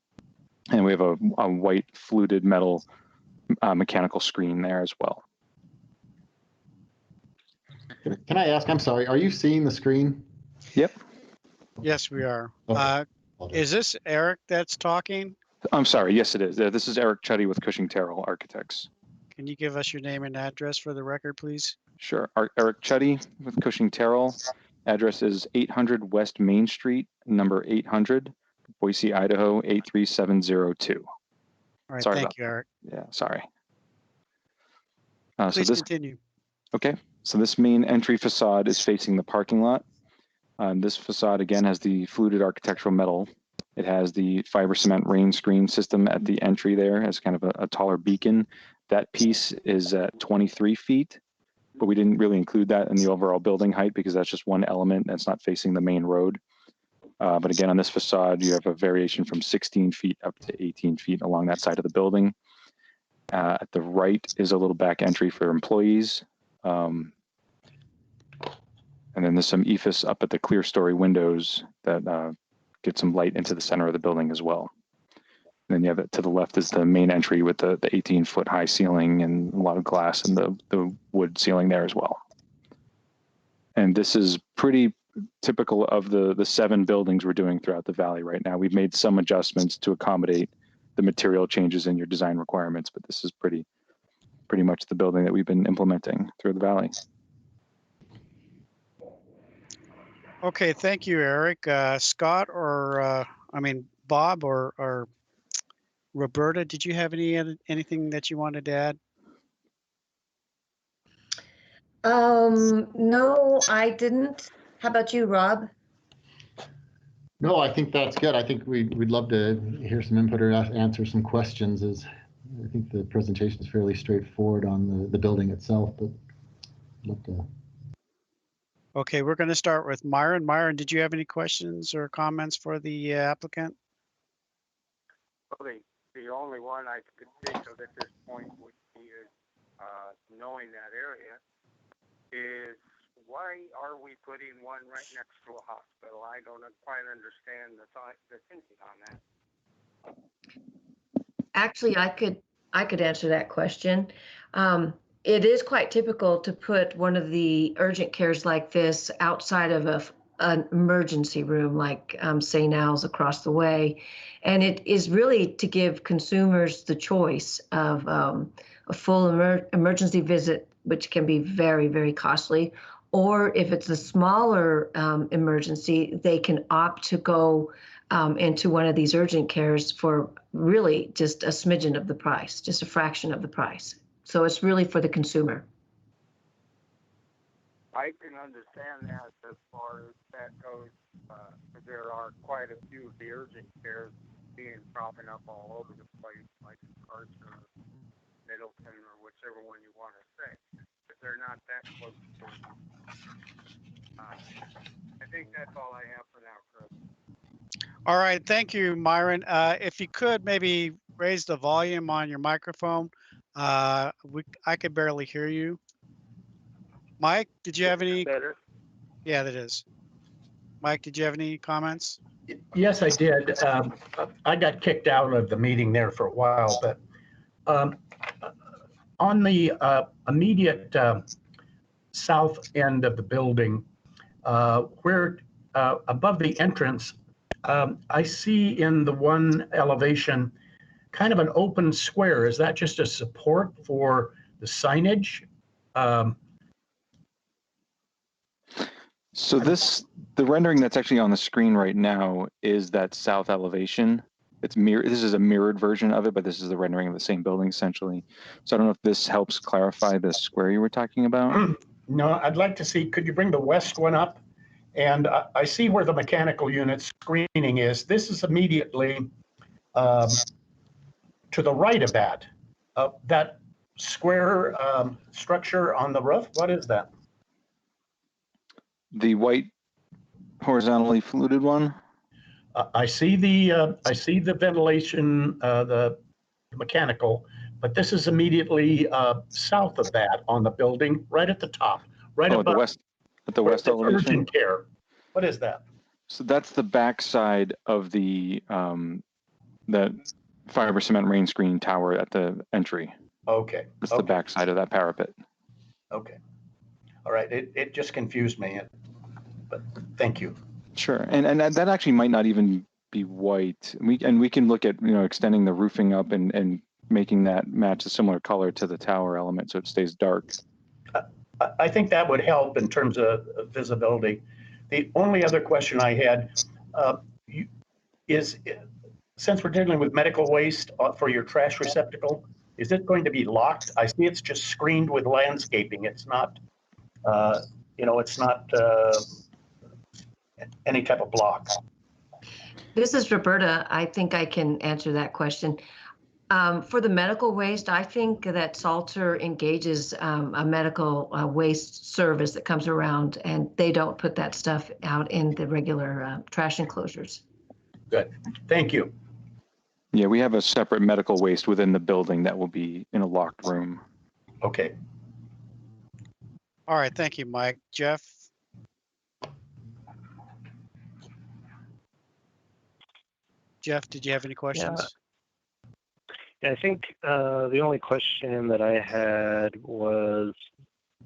And we have a white fluted metal mechanical screen there as well. Can I ask, I'm sorry, are you seeing the screen? Yep. Yes, we are. Okay. Is this Eric that's talking? I'm sorry, yes it is. This is Eric Chuddy with Cushing Terrell Architects. Can you give us your name and address for the record, please? Sure. Eric Chuddy with Cushing Terrell. Address is 800 West Main Street, number 800, Boise, Idaho, 83702. All right, Sorry thank about you, Eric. Yeah, sorry. Please continue. Okay, so this main entry facade is facing the parking lot. This facade, again, has the fluted architectural metal. It has the fiber cement rain screen system at the entry there as kind of a taller beacon. That piece is at 23 feet, but we didn't really include that in the overall building height because that's just one element that's not facing the main road. But again, on this facade, you have a variation from 16 feet up to 18 feet along that side of the building. At the right is a little back entry for employees. And then there's some ephes up at the clear story windows that get some light into the center of the building as well. And then you have it to the left is the main entry with the 18-foot high ceiling and a lot of glass and the wood ceiling there as well. And this is pretty typical of the 7 buildings we're doing throughout the valley right now. We've made some adjustments to accommodate the material changes in your design requirements, but this is pretty much the building that we've been implementing through the valley. Okay, thank you, Eric. Scott or Bob or Roberta, did you have anything that you wanted to add? No, I didn't. How about you, Rob? No, I think that's good. I think we'd love to hear some input or answer some questions. As I think the presentation is fairly straightforward on the building itself, but I'd love to. Okay, we're going to start with Myron. Myron, did you have any questions or comments for the applicant? Well, the only one I could think of at this point would be knowing that area is why are we putting one right next to a hospital? I don't quite understand the thinking on that. Actually, I could answer that question. It is quite typical to put one of the urgent cares like this outside of an emergency room, like St. Al's across the way. And it is really to give consumers the choice of a full emergency visit, which can be very, very costly. Or if it's a smaller emergency, they can opt to go into one of these urgent cares for really just a smidgen of the price, just a fraction of the price. So it's really for the consumer. I can understand that as far as that goes. There are quite a few of the urgent cares cropping up all over the place, like Carson or Middleton or whichever one you want to say. But they're not that close to it. I think that's all I have for now, Chris. All right, thank you, Myron. If you could maybe raise the volume on your microphone. I could barely hear you. Mike, did you have any? Better. Yeah, that is. Mike, did you have any comments? Yes, I did. I got kicked out of the meeting there for a while, but on the immediate south end of the building, where above the entrance, I see in the one elevation kind of an open square. Is that just a support for the signage? So the rendering that's actually on the screen right now is that south elevation. This is a mirrored version of it, but this is the rendering of the same building essentially. So I don't know if this helps clarify the square you were talking about. No, I'd like to see, could you bring the west one up? And I see where the mechanical unit screening is. This is immediately to the right of that. That square structure on the roof, what is that? The white horizontally fluted one? I see the ventilation, the mechanical, but this is immediately south of that on the building, right at the top, right above. At the west elevation. Urgent care. What is that? So that's the back side of the fiber cement rain screen tower at the entry. Okay. That's the back side of that parapet. Okay. All right. It just confused me, but thank you. Sure, and that actually might not even be white. We can look at extending the roofing up and making that match a similar color to the tower element so it stays dark. I think that would help in terms of visibility. The only other question I had is, since we're dealing with medical waste for your trash receptacle, is it going to be locked? I see it's just screened with landscaping. It's not, it's not any type of block. This is Roberta. I think I can answer that question. For the medical waste, I think that Salter engages a medical waste service that comes around, and they don't put that stuff out in the regular trash enclosures. Good. Thank you. Yeah, we have a separate medical waste within the building that will be in a locked room. Okay. All right, thank you, Mike. Jeff? Jeff, did you have any questions? I think the only question that I had was,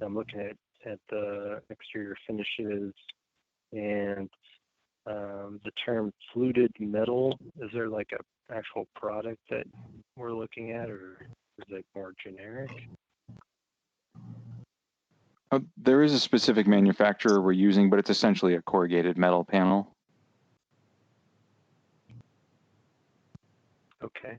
I'm looking at the exterior finishes and the term fluted metal. Is there like a actual product that we're looking at, or is it more generic? There is a specific manufacturer we're using, but it's essentially a corrugated metal panel. Okay.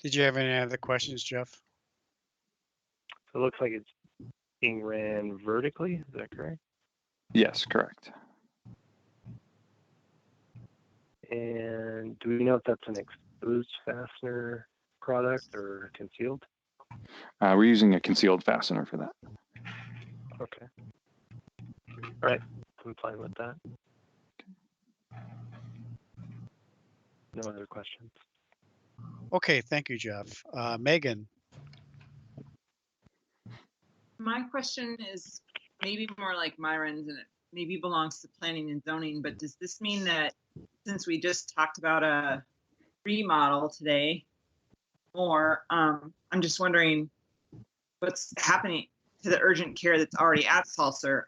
Did you have any other questions, Jeff? So it looks like it's being ran vertically. Is that correct? Yes, correct. And do we know if that's an exposed fastener product or concealed? We're using a concealed fastener for that. Okay. All right. I'm fine with that. No other questions. Okay, thank you, Jeff. Megan. My question is maybe more like Myron's, and it maybe belongs to planning and zoning, but does this mean that since we just talked about a remodel today, or I'm just wondering what's happening to the urgent care that's already at Salser?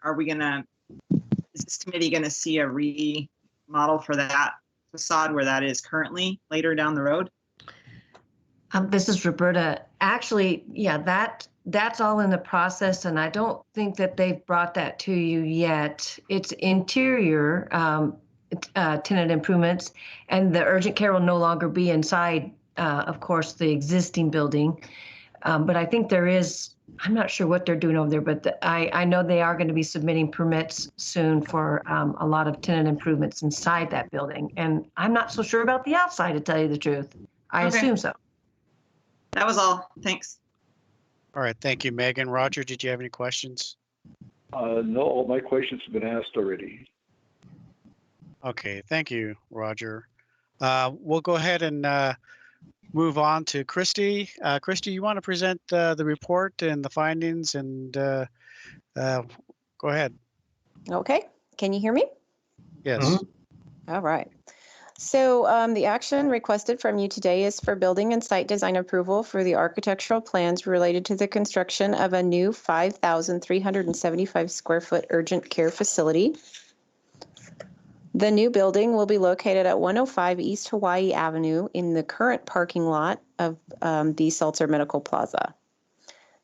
Is this committee gonna see a remodel for that facade where that is currently later down the road? This is Roberta. Actually, yeah, that's all in the process, and I don't think that they've brought that to you yet. It's interior tenant improvements, and the urgent care will no longer be inside, of course, the existing building. But I think there is, I'm not sure what they're doing over there, but I know they are going to be submitting permits soon for a lot of tenant improvements inside that building. And I'm not so sure about the outside, to tell you the truth. I Okay. assume so. That was all. Thanks. All right, thank you, Megan. Roger, did you have any questions? No, all my questions have been asked already. Okay, thank you, Roger. We'll go ahead and move on to Christy. Christy, you want to present the report and the findings, and go ahead. Okay, can you hear me? Yes. All right. So the action requested from you today is for building and site design approval for the architectural plans related to the construction of a new 5,375 square foot urgent care facility. The new building will be located at 105 East Hawaii Avenue in the current parking lot of the Salser Medical Plaza.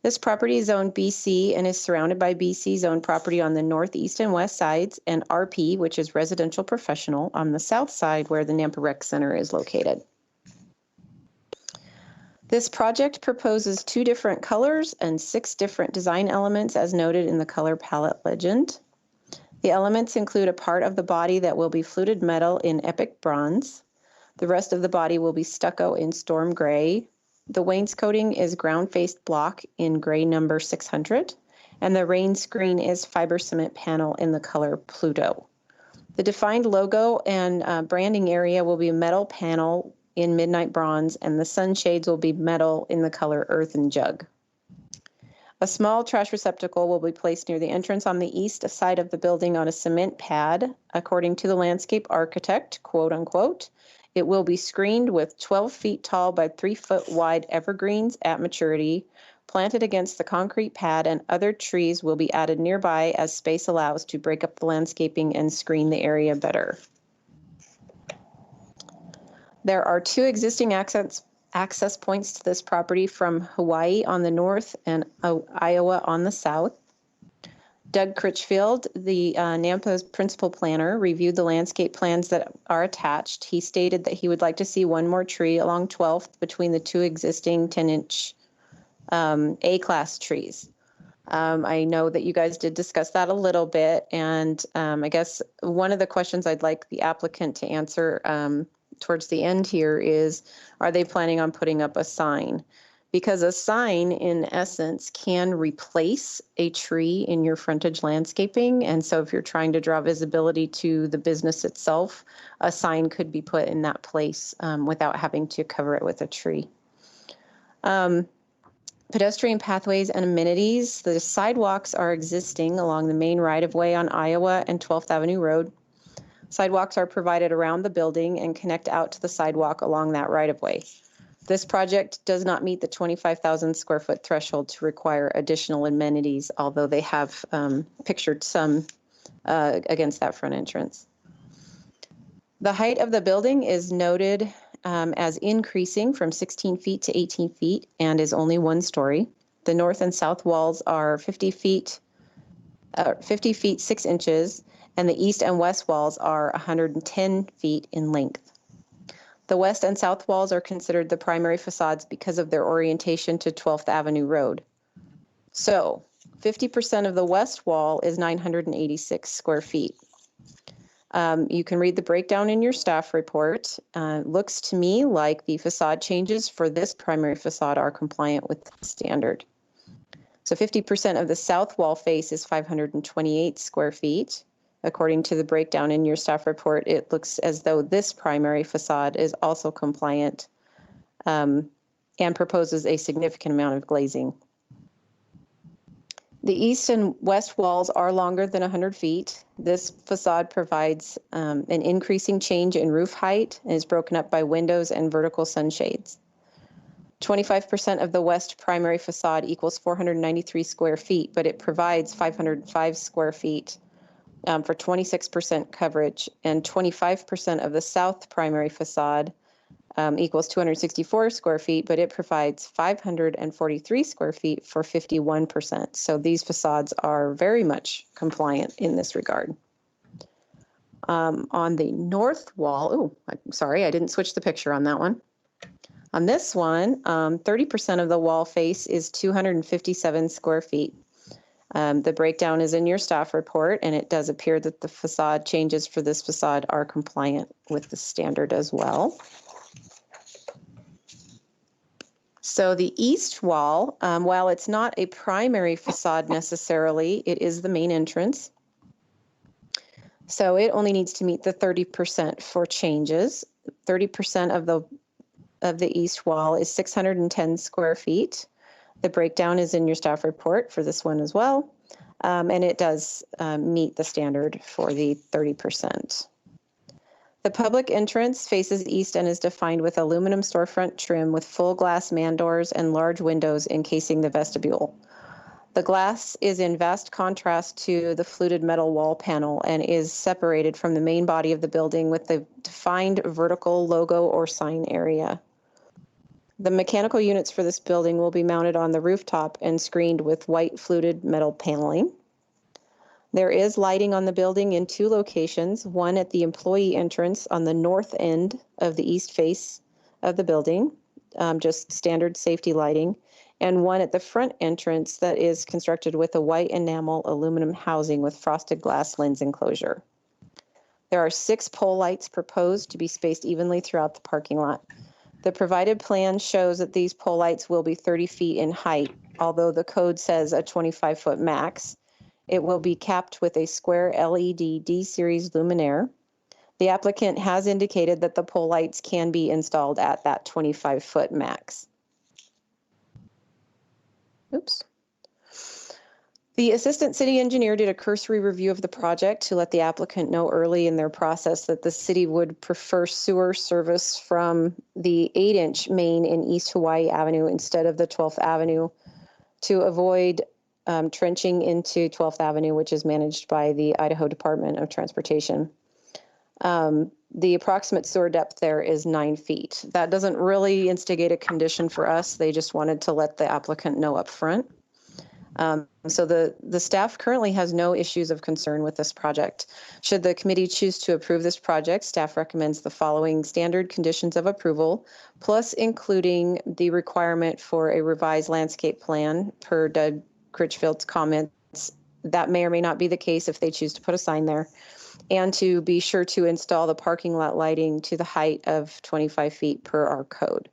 This property is zoned BC and is surrounded by BC zone property on the northeast and west sides, and RP, which is residential professional, on the south side where the Nampa Rec Center is located. This project proposes 2 different colors and 6 different design elements as noted in the color palette legend. The elements include a part of the body that will be fluted metal in epic bronze. The rest of the body will be stucco in storm gray. The wainscoting is ground-faced block in gray number 600, and the rain screen is fiber cement panel in the color Pluto. The defined logo and branding area will be metal panel in midnight bronze, and the sunshades will be metal in the color earthen jug. A small trash receptacle will be placed near the entrance on the east side of the building on a cement pad, according to the landscape architect, quote unquote. It will be screened with 12 feet tall by 3 foot wide evergreens at maturity, planted against the concrete pad, and other trees will be added nearby as space allows to break up the landscaping and screen the area better. There are 2 existing access points to this property from Hawaii on the north and Iowa on the south. Doug Critchfield, the Nampa's principal planner, reviewed the landscape plans that are attached. He stated that he would like to see one more tree along 12th between the 2 existing 10-inch A-class trees. I know that you guys did discuss that a little bit, and I guess one of the questions I'd like the applicant to answer towards the end here is, are they planning on putting up a sign? Because a sign, in essence, can replace a tree in your frontage landscaping. And so if you're trying to draw visibility to the business itself, a sign could be put in that place without having to cover it with a tree. Pedestrian pathways and amenities. The sidewalks are existing along the main right-of-way on Iowa and 12th Avenue Road. Sidewalks are provided around the building and connect out to the sidewalk along that right-of-way. This project does not meet the 25,000 square foot threshold to require additional amenities, although they have pictured some against that front entrance. The height of the building is noted as increasing from 16 feet to 18 feet and is only 1 story. The north and south walls are 50 feet 6 inches, and the east and west walls are 110 feet in length. The west and south walls are considered the primary facades because of their orientation to 12th Avenue Road. So 50% of the west wall is 986 square feet. You can read the breakdown in your staff report. Looks to me like the facade changes for this primary facade are compliant with the standard. So 50% of the south wall face is 528 square feet. According to the breakdown in your staff report, it looks as though this primary facade is also compliant and proposes a significant amount of glazing. The east and west walls are longer than 100 feet. This facade provides an increasing change in roof height and is broken up by windows and vertical sunshades. 25% of the west primary facade equals 493 square feet, but it provides 505 square feet for 26% coverage, and 25% of the south primary facade equals 264 square feet, but it provides 543 square feet for 51%. So these facades are very much compliant in this regard. On the north wall, oh, I'm sorry, I didn't switch the picture on that one. On this one, 30% of the wall face is 257 square feet. The breakdown is in your staff report, and it does appear that the facade changes for this facade are compliant with the standard as well. So the east wall, while it's not a primary facade necessarily, it is the main entrance. So it only needs to meet the 30% for changes. 30% of the east wall is 610 square feet. The breakdown is in your staff report for this one as well. And it does meet the standard for the 30%. The public entrance faces east and is defined with aluminum storefront trim with full glass man doors and large windows encasing the vestibule. The glass is in vast contrast to the fluted metal wall panel and is separated from the main body of the building with the defined vertical logo or sign area. The mechanical units for this building will be mounted on the rooftop and screened with white fluted metal paneling. There is lighting on the building in 2 locations, one at the employee entrance on the north end of the east face of the building, just standard safety lighting, and one at the front entrance that is constructed with a white enamel aluminum housing with frosted glass lens enclosure. There are 6 pole lights proposed to be spaced evenly throughout the parking lot. The provided plan shows that these pole lights will be 30 feet in height, although the code says a 25-foot max. It will be capped with a square LED D-series luminaire. The applicant has indicated that the pole lights can be installed at that 25-foot max. Oops. The assistant city engineer did a cursory review of the project to let the applicant know early in their process that the city would prefer sewer service from the 8-inch main in East Hawaii Avenue instead of the 12th Avenue to avoid trenching into 12th Avenue, which is managed by the Idaho Department of Transportation. The approximate sewer depth there is 9 feet. That doesn't really instigate a condition for us. They just wanted to let the applicant know up front. So the staff currently has no issues of concern with this project. Should the committee choose to approve this project, staff recommends the following standard conditions of approval, plus including the requirement for a revised landscape plan per Doug Critchfield's comments. That may or may not be the case if they choose to put a sign there. And to be sure to install the parking lot lighting to the height of 25 feet per our code.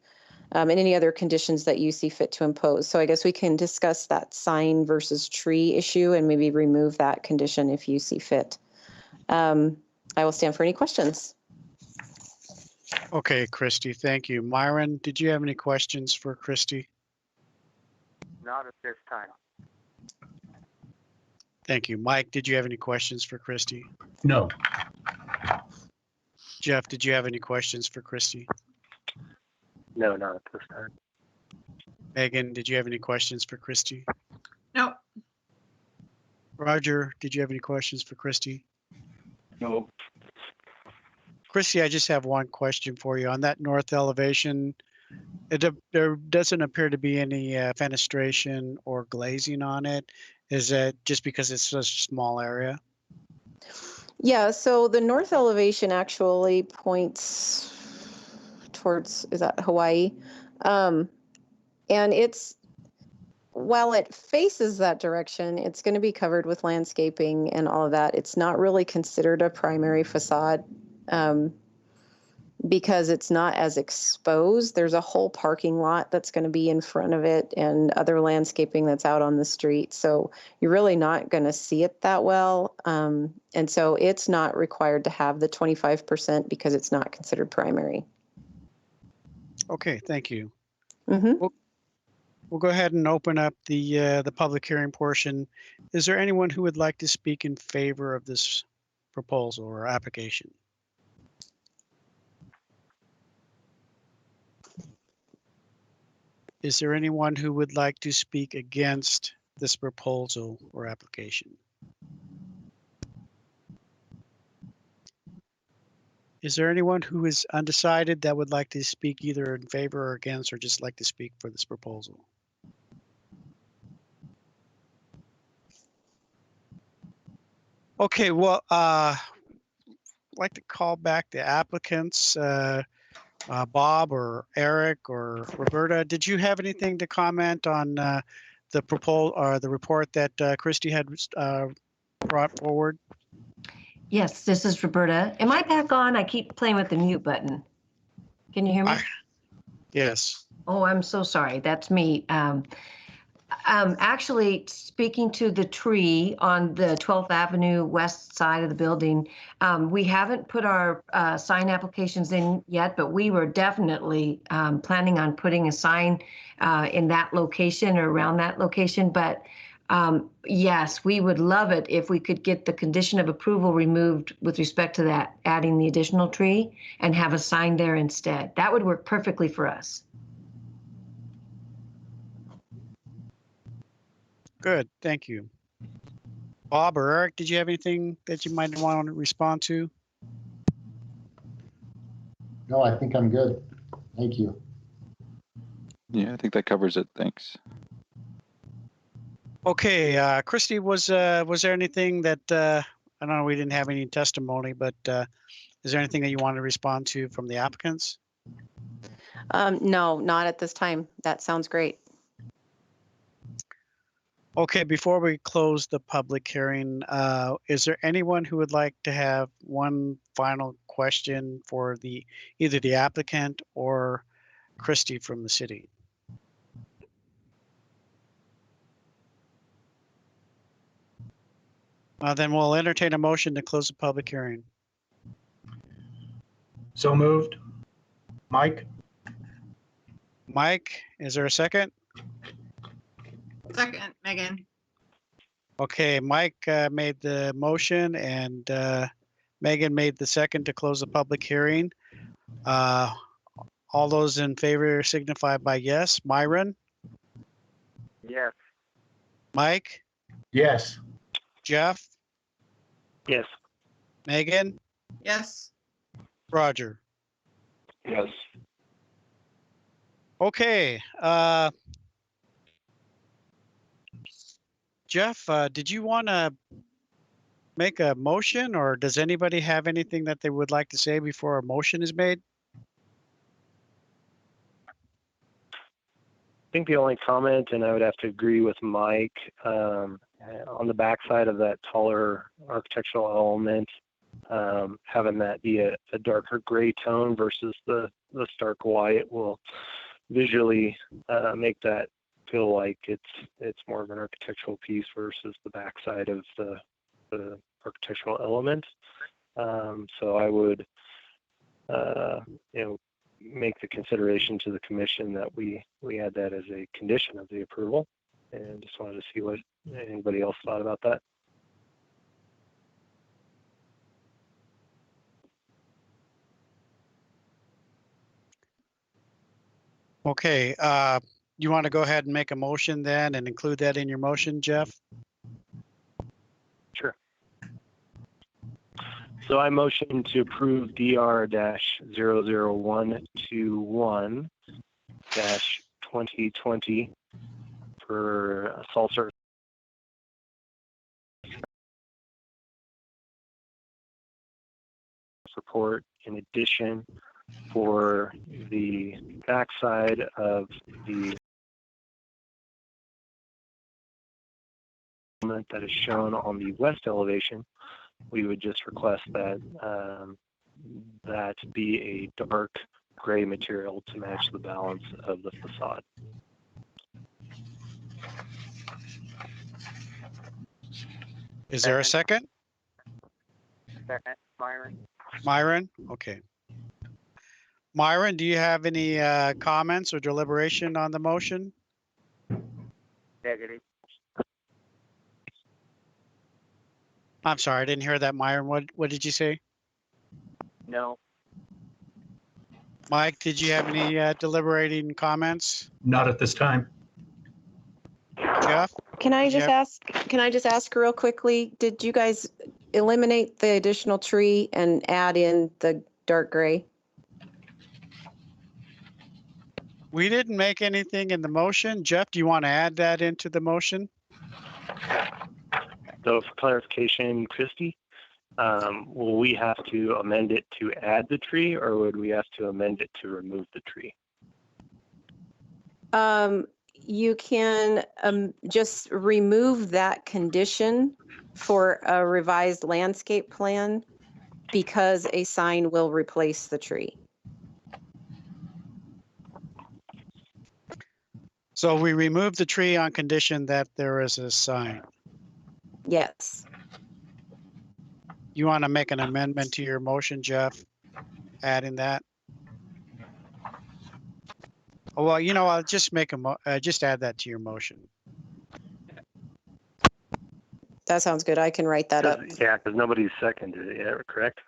And any other conditions that you see fit to impose. So I guess we can discuss that sign versus tree issue and maybe remove that condition if you see fit. I will stand for any questions. Okay, Christy, thank you. Myron, did you have any questions for Christy? Not at this time. Thank you. Mike, did you have any questions for Christy? No. Jeff, did you have any questions for Christy? No, not at this time. Megan, did you have any questions for Christy? No. Roger, did you have any questions for Christy? No. Christy, I just have one question for you. On that north elevation, there doesn't appear to be any fenestration or glazing on it. Is that just because it's such a small area? Yeah, so the north elevation actually points towards, is that Hawaii? And it's, while it faces that direction, it's going to be covered with landscaping and all of that. It's not really considered a primary facade because it's not as exposed. There's a whole parking lot that's going to be in front of it and other landscaping that's out on the street. So you're really not going to see it that well. And so it's not required to have the 25% because it's not considered primary. Okay, thank you. Mm-hmm. We'll go ahead and open up the public hearing portion. Is there anyone who would like to speak in favor of this proposal or application? Is there anyone who would like to speak against this proposal or application? Is there anyone who is undecided that would like to speak either in favor or against, or just like to speak for this proposal? Okay, well, I'd like to call back the applicants, Bob or Eric or Roberta. Did you have anything to comment on the proposal or the report that Christy had brought forward? Yes, this is Roberta. Am I back on? I keep playing with the mute button. Can you hear me? Yes. Oh, I'm so sorry. That's me. Actually, speaking to the tree on the 12th Avenue west side of the building, we haven't put our sign applications in yet, but we were definitely planning on putting a sign in that location or around that location. But yes, we would love it if we could get the condition of approval removed with respect to that, adding the additional tree and have a sign there instead. That would work perfectly for us. Good, thank you. Bob or Eric, did you have anything that you might want to respond to? No, I think I'm good. Thank you. Yeah, I think that covers it. Thanks. Okay, Christy, was there anything that I don't know, we didn't have any testimony, but is there anything that you want to respond to from the applicants? No, not at this time. That sounds great. Okay, before we close the public hearing, is there anyone who would like to have one final question for either the applicant or Christy from the city? Then we'll entertain a motion to close the public hearing. So moved. Mike? Mike, is there a second? Second, Megan. Okay, Mike made the motion and Megan made the second to close the public hearing. All those in favor signify by yes. Myron? Yes. Mike? Yes. Jeff? Yes. Megan? Yes. Roger? Yes. Okay. Jeff, did you want to make a motion, or does anybody have anything that they would like to say before a motion is made? I think the only comment, and I would have to agree with Mike, on the backside of that taller architectural element, having that be a darker gray tone versus the stark white will visually make that feel like it's more of an architectural piece versus the backside of the architectural element. So I would, make the consideration to the commission that we add that as a condition of the approval, and just wanted to see what anybody else thought about that. Okay, you want to go ahead and make a motion then and include that in your motion, Jeff? Sure. So I motion to approve DR-00121-2020 for salt surface report. In addition, for the backside of the element that is shown on the west elevation, we would just request that that be a dark gray material to match the balance of the facade. Is there a second? Second, Myron. Myron? Okay. Myron, do you have any comments or deliberation on the motion? Negative. I'm sorry, I didn't hear that, Myron. What did you say? No. Mike, did you have any deliberating comments? Not at this time. Jeff? Can I just Yep. ask real quickly, did you guys eliminate the additional tree and add in the dark gray? We didn't make anything in the motion. Jeff, do you want to add that into the motion? So for clarification, Christy, will we have to amend it to add the tree, or would we have to amend it to remove the tree? You can just remove that condition for a revised landscape plan because a sign will replace the tree. So we removed the tree on condition that there is a sign. Yes. You want to make an amendment to your motion, Jeff? Adding that? Oh, well, you know, I'll just make just add that to your motion. That sounds good. I can write that up. Yeah, because nobody's seconded it yet, correct?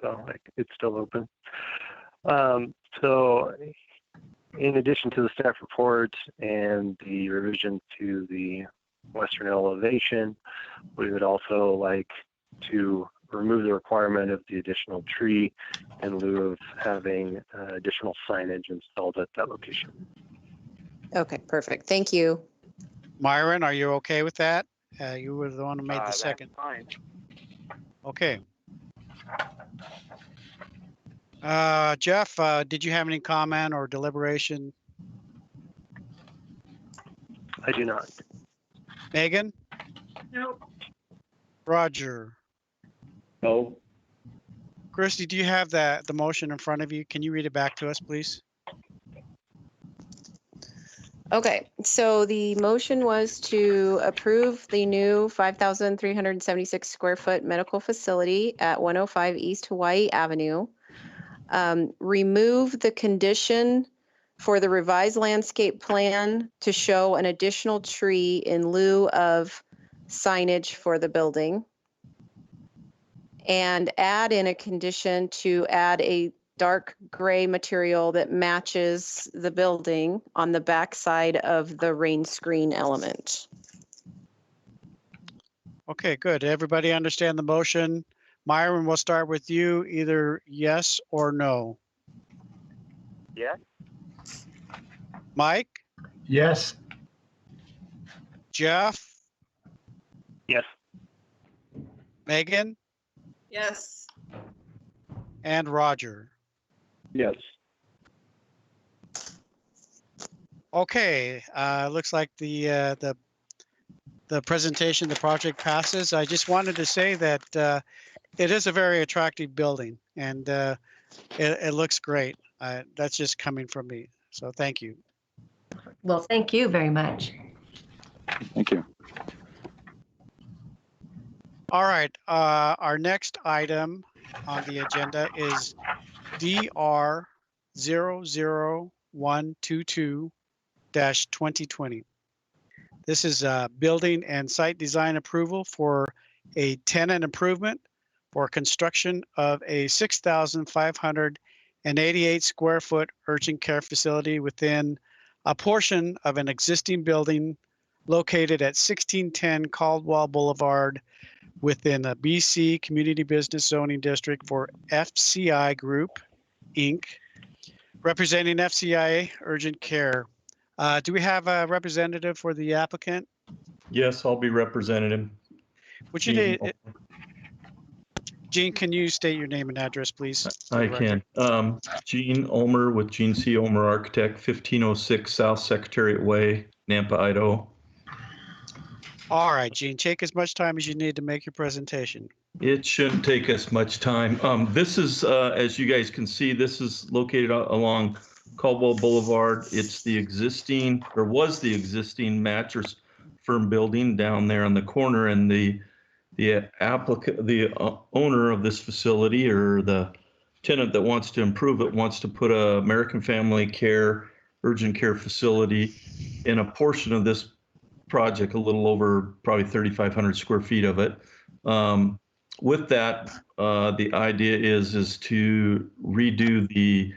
So like, it's still open. So in addition to the staff report and the revision to the western elevation, we would also like to remove the requirement of the additional tree in lieu of having additional signage installed at that location. Okay, perfect. Thank you. Myron, are you okay with that? You were the one who made the second. That's fine. Okay. Jeff, did you have any comment or deliberation? I do not. Megan? Nope. Roger? No. Christy, do you have the motion in front of you? Can you read it back to us, please? Okay, so the motion was to approve the new 5,376 square foot medical facility at 105 East Hawaii Avenue. Remove the condition for the revised landscape plan to show an additional tree in lieu of signage for the building. And add in a condition to add a dark gray material that matches the building on the backside of the rain screen element. Okay, good. Everybody understand the motion? Myron, we'll start with you, either yes or no. Yes. Mike? Yes. Jeff? Yes. Megan? Yes. And Roger? Yes. Okay, looks like the presentation, the project passes. I just wanted to say that it is a very attractive building and it looks great. That's just coming from me. So thank you. Well, thank you very much. Thank you. All right, our next item on the agenda is DR 00122-2020. This is a building and site design approval for a tenant improvement for construction of a 6,500 an 88 square foot urgent care facility within a portion of an existing building located at 1610 Caldwell Boulevard within a BC Community Business Zoning District for FCI Group, Inc., representing FCI Urgent Care. Do we have a representative for the applicant? Yes, I'll be representing him. Would you, Gene, can you state your name and address, please? I can. Gene Ulmer with Gene C. Ulmer Architect, 1506 South Secretariat Way, Nampa, Idaho. All right, Gene, take as much time as you need to make your presentation. It shouldn't take us much time. This is, as you guys can see, this is located along Caldwell Boulevard. It's the existing, or was the existing mattress firm building down there on the corner, and the owner of this facility, or the tenant that wants to improve it, wants to put a American Family Care urgent care facility in a portion of this project, a little over probably 3,500 square feet of it. With that, the idea is to redo the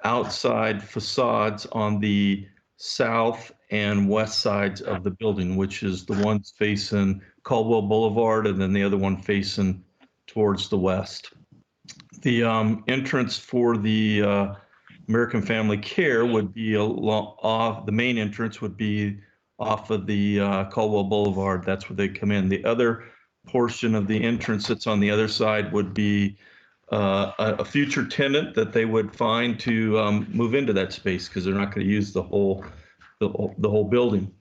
outside facades on the south and west sides of the building, which is the ones facing Caldwell Boulevard and then the other one facing towards the west. The entrance for the American Family Care would be off, the main entrance would be off of the Caldwell Boulevard. That's where they come in. The other portion of the entrance that's on the other side would be a future tenant that they would find to move into that space, because they're not going to use the whole building.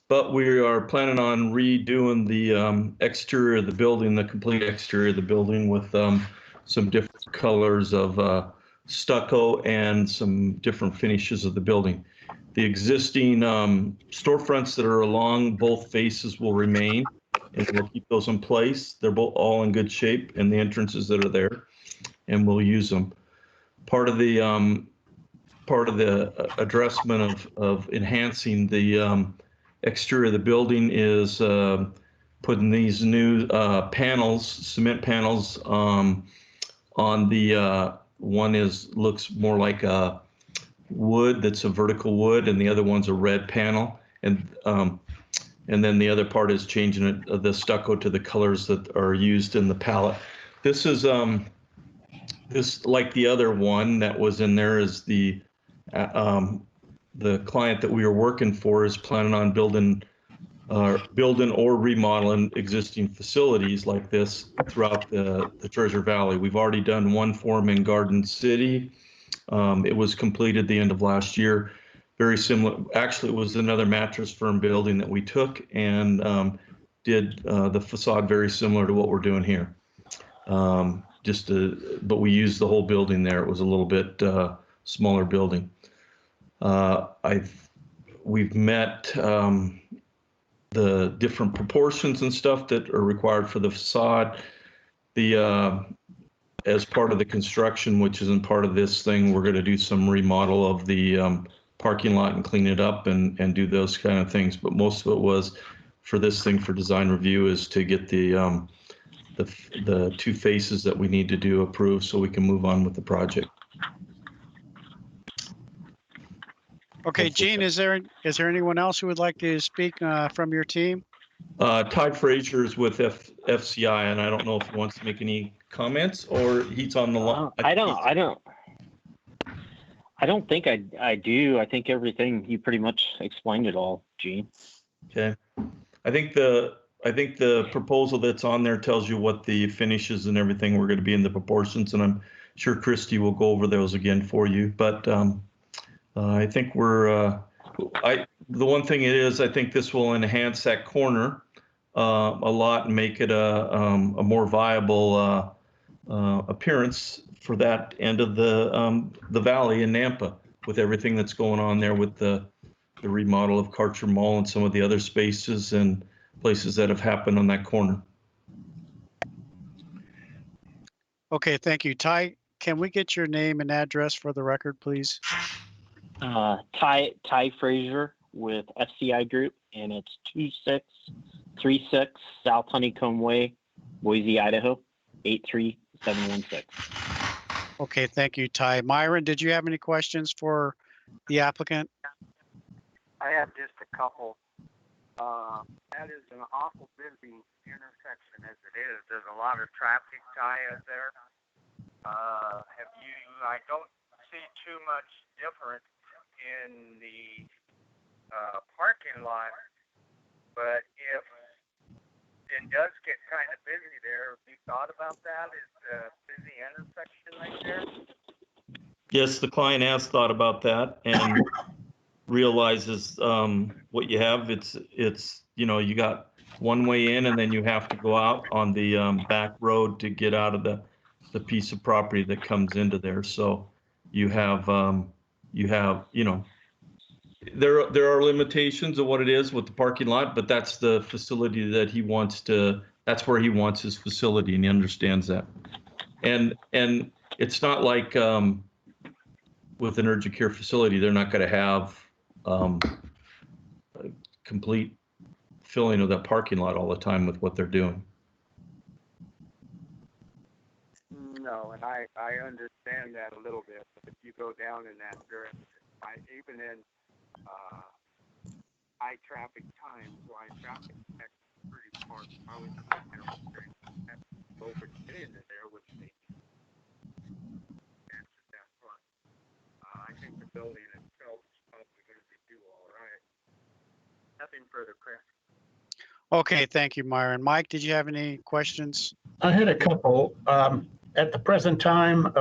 But we are planning on redoing the exterior of the building, the complete exterior of the building, with some different colors of stucco and some different finishes of the building. The existing storefronts that are along both faces will remain, and we'll keep those in place. They're both all in good shape, and the entrances that are there, and we'll use them. Part of the addressment of enhancing the exterior of the building is putting these new panels, cement panels, on the one looks more like a wood, that's a vertical wood, and the other one's a red panel, and then the other part is changing the stucco to the colors that are used in the palette. This is this, like the other one that was in there, is the client that we were working for is planning on building or remodeling existing facilities like this throughout the Treasure Valley. We've already done one for them in Garden City. It was completed the end of last year. Very similar. Actually, it was another mattress firm building that we took and did the facade very similar to what we're doing here. But we used the whole building there. It was a little bit smaller building. We've met the different proportions and stuff that are required for the facade. As part of the construction, which isn't part of this thing, we're going to do some remodel of the parking lot and clean it up and do those kind of things. But most of it was for this thing, for design review, is to get the two faces that we need to do approved so we can move on with the project. Okay, Gene, is there anyone else who would like to speak from your team? Ty Frazier is with FCI, and I don't know if he wants to make any comments, or he's on the line. I don't think I do. I think everything, you pretty much explained it all, Gene. Okay. I think the proposal that's on there tells you what the finishes and everything were going to be in the proportions, and I'm sure Christy will go over those again for you. But I think the one thing it is, I think this will enhance that corner a lot and make it a more viable appearance for that end of the valley in Nampa, with everything that's going on there with the remodel of Karcher Mall and some of the other spaces and places that have happened on that corner. Okay, thank you. Ty, can we get your name and address for the record, please? Ty Frazier with FCI Group, and it's 2636 South Honeycomb Way, Boise, Idaho, 83716. Okay, thank you, Ty. Myron, did you have any questions for the applicant? I have just a couple. That is an awful busy intersection as it is. There's a lot of traffic tie-up there. I don't see too much difference in the parking lot, but if it does get kind of busy there, have you thought about that? Is a busy intersection right there? Yes, the client has thought about that and realizes what you have. It's you got one way in and then you have to go out on the back road to get out of the piece of property that comes into there. So you have there are limitations of what it is with the parking lot, but that's the facility that he wants to, that's where he wants his facility, and he understands that. And it's not like with an urgent care facility, they're not going to have a complete filling of that parking lot all the time with what they're doing. No, and I understand that a little bit. But if you go down in that direction, even in high traffic times, why traffic is pretty far. I was over to get into there with me. That front. I think the building itself is probably going to do all right. Nothing further, Chris. Okay, thank you, Myron. Mike, did you have any questions? I had a couple. At the present time,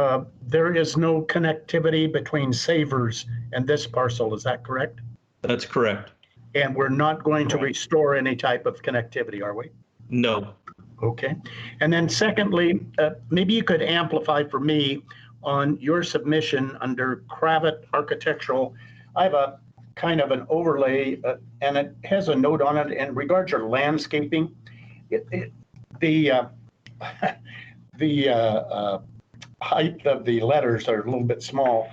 there is no connectivity between Savers and this parcel. Is that correct? That's correct. And we're not going to restore any type of connectivity, are we? No. Okay. And then secondly, maybe you could amplify for me on your submission under Kravitz Architectural. I have a kind of an overlay and it has a note on it in regards to landscaping. The height of the letters are a little bit small.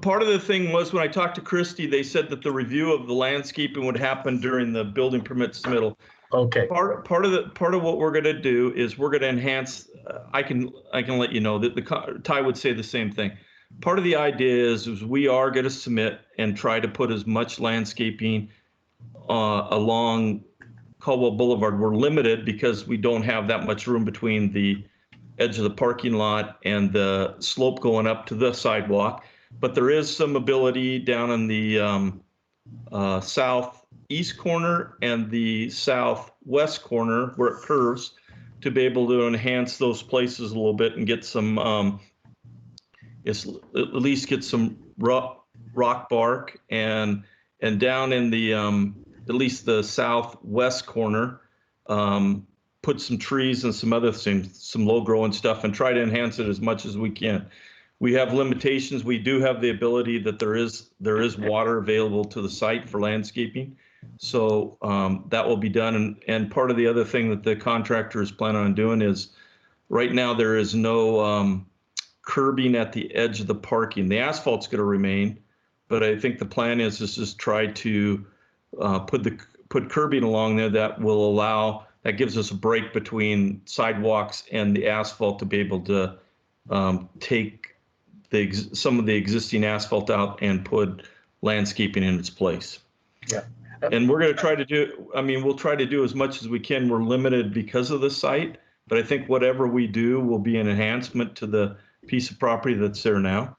Part of the thing was when I talked to Christie, they said that the review of the landscaping would happen during the building permit submittal. Okay. Part of what we're going to do is we're going to enhance. I can let you know that Ty would say the same thing. Part of the idea is we are going to submit and try to put as much landscaping along Caldwell Boulevard. We're limited because we don't have that much room between the edge of the parking lot and the slope going up to the sidewalk. But there is some ability down in the southeast corner and the southwest corner where it curves to be able to enhance those places a little bit and get some, at least get some rock bark and down in the, at least the southwest corner, put some trees and some other things, some low growing stuff, and try to enhance it as much as we can. We have limitations. We do have the ability that there is water available to the site for landscaping. So that will be done. And part of the other thing that the contractor is planning on doing is right now there is no curbing at the edge of the parking. The asphalt's going to remain, but I think the plan is just try to put curbing along there that will allow, that gives us a break between sidewalks and the asphalt to be able to take some of the existing asphalt out and put landscaping in its place. Yeah. And we're going to try to do, we'll try to do as much as we can. We're limited because of the site, but I think whatever we do will be an enhancement to the piece of property that's there now.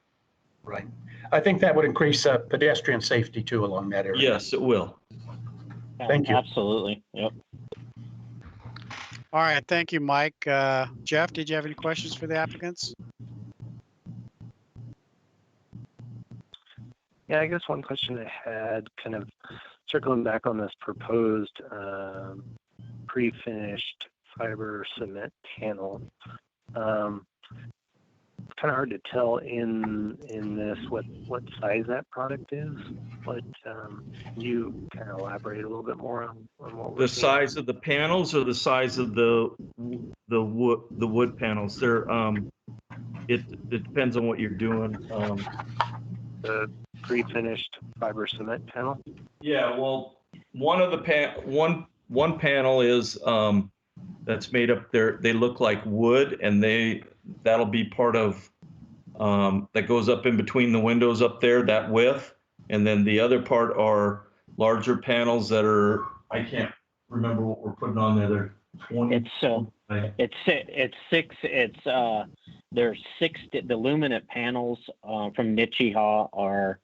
Right. I think that would increase pedestrian safety too along that area. Yes, it will. Thank you. Absolutely. Yep. All right, thank you, Mike. Jeff, did you have any questions for the applicants? Yeah, I guess one question I had, kind of circling back on this proposed pre-finished fiber cement panel. It's kind of hard to tell in this what size that product is. But you kind of elaborate a little bit more on what we're The seeing? size of the panels or the size of the wood panels? They're it depends on what you're doing. The pre-finished fiber cement panel. Yeah, well, one panel is that's made up there. They look like wood, and that'll be part of, that goes up in between the windows up there, that width. And then the other part are larger panels that are, I can't remember what we're putting on there. They're 20. There's six, the luminant panels from Nichihau are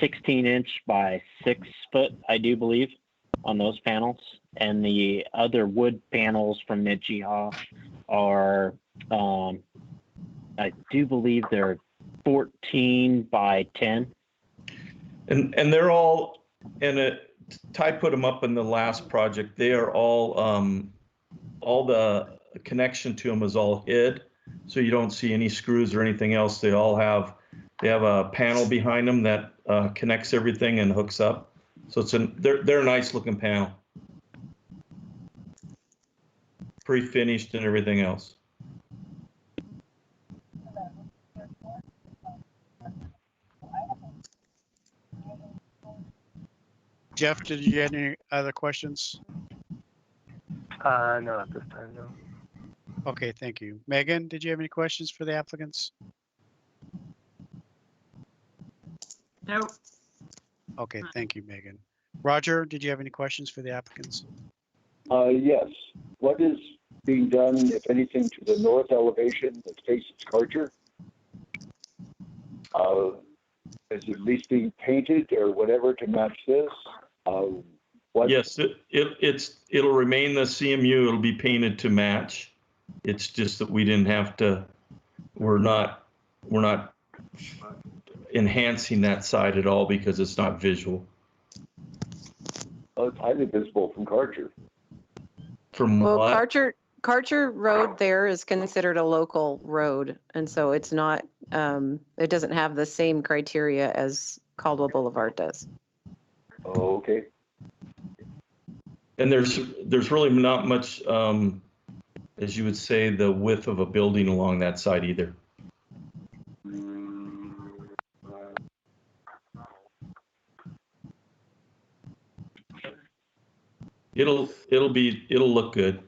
16-inch by 6 foot, I do believe, on those panels. And the other wood panels from Nichihau are, I do believe they're 14 by 10. And they're all, and Ty put them up in the last project. They are all the connection to them is all hid, so you don't see any screws or anything else. They have a panel behind them that connects everything and hooks up. So they're a nice looking panel, pre-finished and everything else. Jeff, did you get any other questions? No, at this time, no. Okay, thank you. Megan, did you have any questions for the applicants? Nope. Okay, thank you, Megan. Roger, did you have any questions for the applicants? Yes. What is being done, if anything, to the north elevation that faces Karcher? Is it at least being painted or whatever to match this? Yes, it'll remain the CMU. It'll be painted to match. It's just that we didn't have to. We're not enhancing that side at all because it's not visual. Oh, it's highly visible from Karcher. From Well, what? Karcher Road there is considered a local road, and so it's not, it doesn't have the same criteria as Caldwell Boulevard does. Oh, okay. And there's really not much, as you would say, the width of a building along that side either. It'll look good.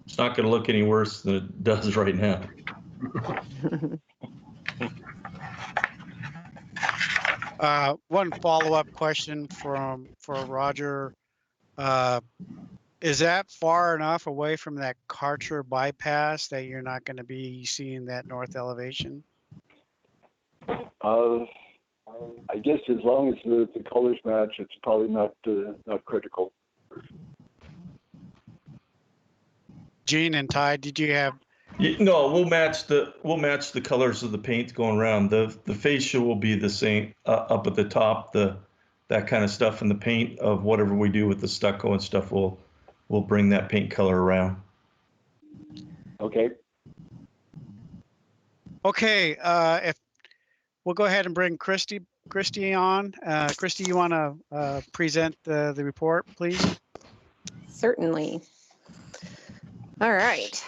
It's not going to look any worse than it does right now. One follow-up question for Roger. Is that far enough away from that Karcher bypass that you're not going to be seeing that north elevation? I guess as long as the colors match, it's probably not critical. Gene and Ty, did you have? No, we'll match the colors of the paint going around. The fascia will be the same up at the top. That kind of stuff, and the paint of whatever we do with the stucco and stuff will bring that paint color around. Okay. Okay. If we'll go ahead and bring Christy on. Christy, you want to present the report, please? Certainly. All right.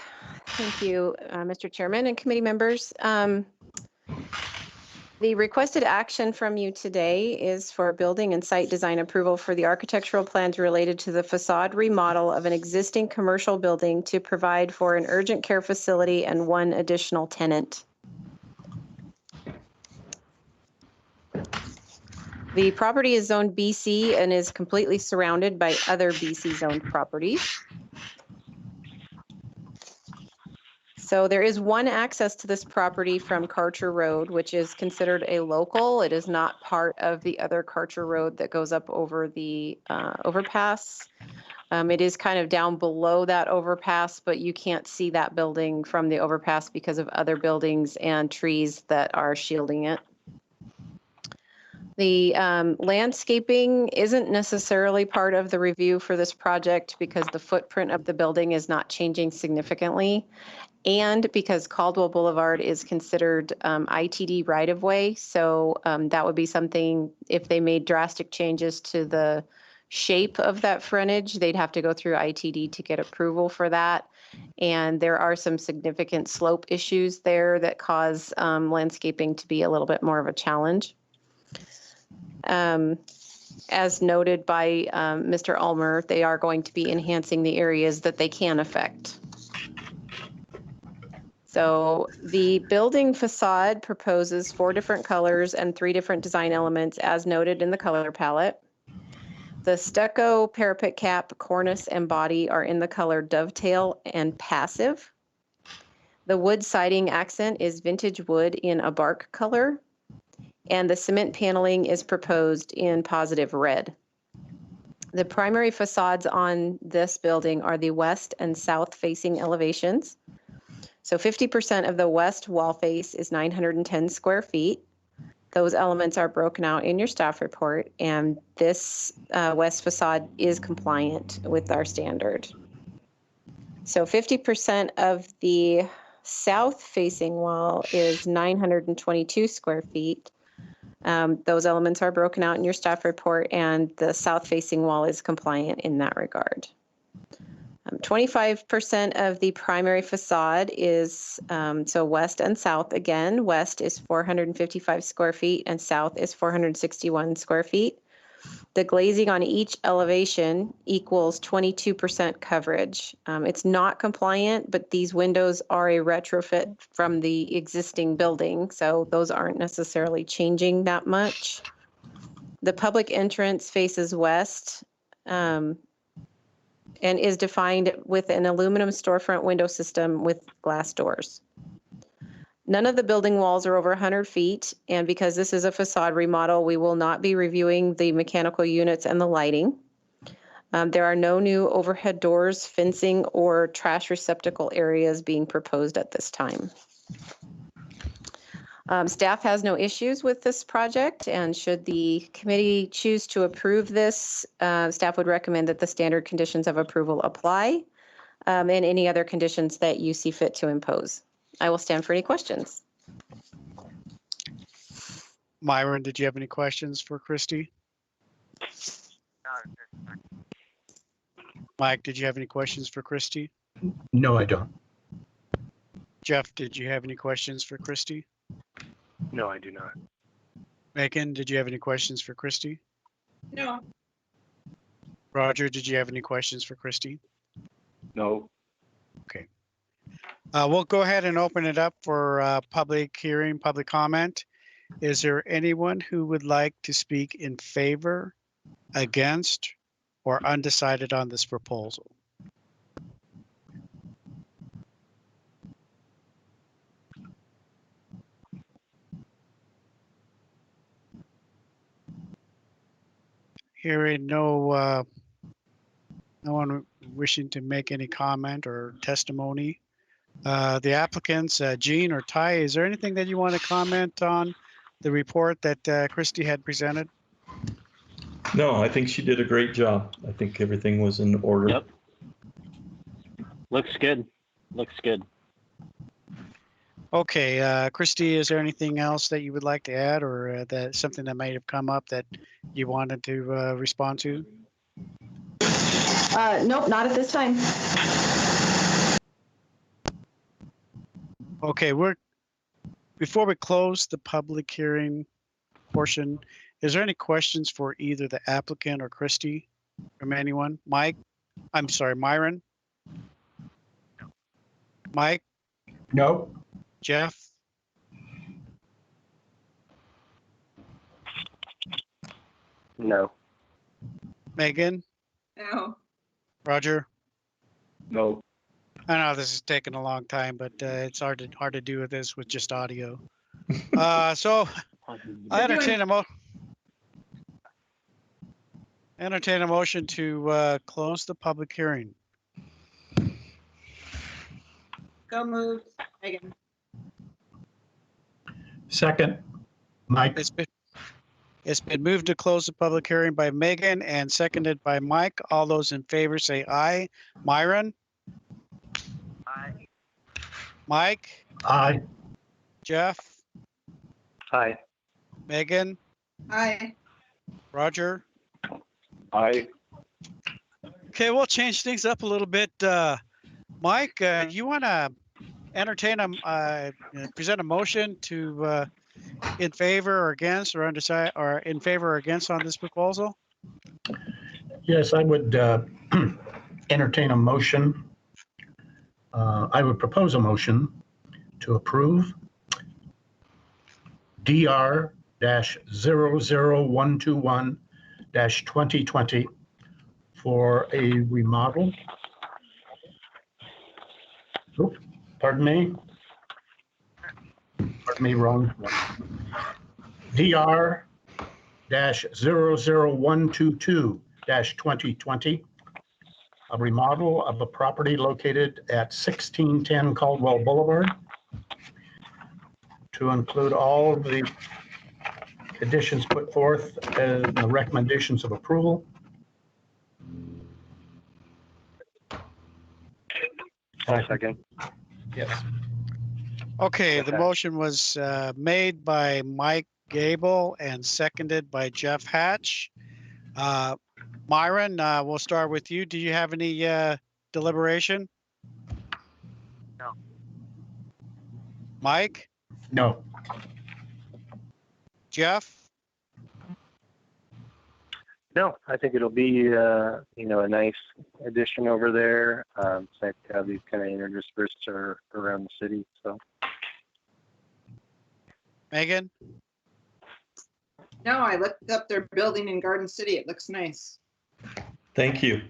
Thank you, Mr. Chairman and committee members. The requested action from you today is for building and site design approval for the architectural plans related to the facade remodel of an existing commercial building to provide for an urgent care facility and one additional tenant. The property is zoned BC and is completely surrounded by other BC zoned properties. So there is one access to this property from Karcher Road, which is considered a local. It is not part of the other Karcher Road that goes up over the overpass. It is kind of down below that overpass, but you can't see that building from the overpass because of other buildings and trees that are shielding it. The landscaping isn't necessarily part of the review for this project because the footprint of the building is not changing significantly. And because Caldwell Boulevard is considered ITD right-of-way, so that would be something, if they made drastic changes to the shape of that frontage, they'd have to go through ITD to get approval for that. And there are some significant slope issues there that cause landscaping to be a little bit more of a challenge. As noted by Mr. Ulmer, they are going to be enhancing the areas that they can affect. So the building facade proposes 4 different colors and 3 different design elements as noted in the color palette. The stucco, parapet cap, cornice, and body are in the color dovetail and passive. The wood siding accent is vintage wood in a bark color, and the cement paneling is proposed in positive red. The primary facades on this building are the west and south facing elevations. So 50% of the west wall face is 910 square feet. Those elements are broken out in your staff report, and this west facade is compliant with our standard. So 50% of the south facing wall is 922 square feet. Those elements are broken out in your staff report, and the south facing wall is compliant in that regard. 25% of the primary facade is, so west and south again. West is 455 square feet and south is 461 square feet. The glazing on each elevation equals 22% coverage. It's not compliant, but these windows are a retrofit from the existing building, so those aren't necessarily changing that much. The public entrance faces west and is defined with an aluminum storefront window system with glass doors. None of the building walls are over 100 feet, and because this is a facade remodel, we will not be reviewing the mechanical units and the lighting. There are no new overhead doors, fencing, or trash receptacle areas being proposed at this time. Staff has no issues with this project, and should the committee choose to approve this, staff would recommend that the standard conditions of approval apply, and any other conditions that you see fit to impose. I will stand for any questions. Myron, did you have any questions for Christy? Mike, did you have any questions for Christy? No, I don't. Jeff, did you have any questions for Christy? No, I do not. Megan, did you have any questions for Christy? No. Roger, did you have any questions for Christy? No. Okay. We'll go ahead and open it up for public hearing, public comment. Is there anyone who would like to speak in favor, against, or undecided on this proposal? Hearing no one wishing to make any comment or testimony. The applicants, Jean or Ty, is there anything that you want to comment on the report that Christy had presented? No, I think she did a great job. I think everything was in order. Yep. Looks good. Looks good. Okay, Christy, is there anything else that you would like to add, or that something that might have come up that you wanted to respond to? Nope, not at this time. Okay, before we close the public hearing portion, is there any questions for either the applicant or Christy from anyone? I'm sorry, Myron? Mike? No. Jeff? No. Megan? No. Roger? No. I know this is taking a long time, but it's hard to do with this with just audio. So I entertain a motion to close the public hearing. Go moved. Megan. Second, Mike. It's been moved to close the public hearing by Megan and seconded by Mike. All those in favor say aye. Myron? Aye. Mike? Aye. Jeff? Aye. Megan? Aye. Roger? Aye. Okay, we'll change things up a little bit. Mike, you want to present a motion to in favor or against or undecided or in favor or against on this proposal? Yes, I would entertain a motion. I would propose a motion to approve DR-00121-2020 for a remodel. Oop, pardon me. Pardon me, wrong. DR-00122-2020, a remodel of a property located at 1610 Caldwell Boulevard, to include all of the conditions put forth as the recommendations of approval. Second. Yes. Okay, the motion was made by Mike Gable and seconded by Jeff Hatch. Myron, we'll start with you. Do you have any deliberation? No. Mike? No. Jeff? No, I think it'll be, a nice addition over there. It's nice to have these kind of interspersed around the city. So, Megan? No, I looked up their building in Garden City. It looks nice. Thank you.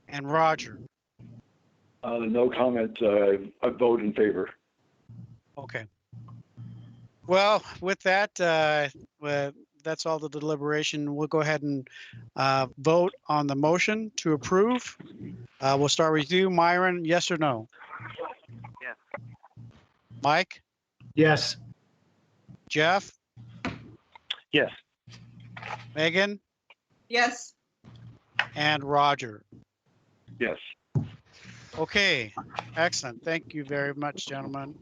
And Roger? No comment. I vote in favor. Okay. Well, with that, that's all the deliberation. We'll go ahead and vote on the motion to approve. We'll start with you, Myron. Yes or no? Yes. Mike? Yes. Jeff? Yes. Megan? Yes. And Roger? Yes. Okay, excellent. Thank you very much, gentlemen.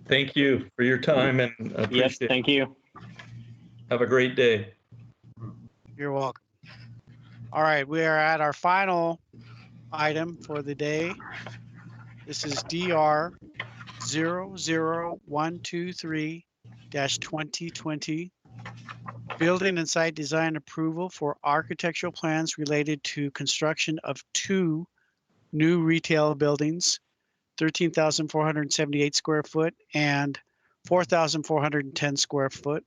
Thank you for your time and Yes, appreciate it. thank you. Have a great day. You're welcome. All right, we are at our final item for the day. This is DR 00123-2020. Building and site design approval for architectural plans related to construction of 2 new retail buildings, 13,478 square foot and 4,410 square foot,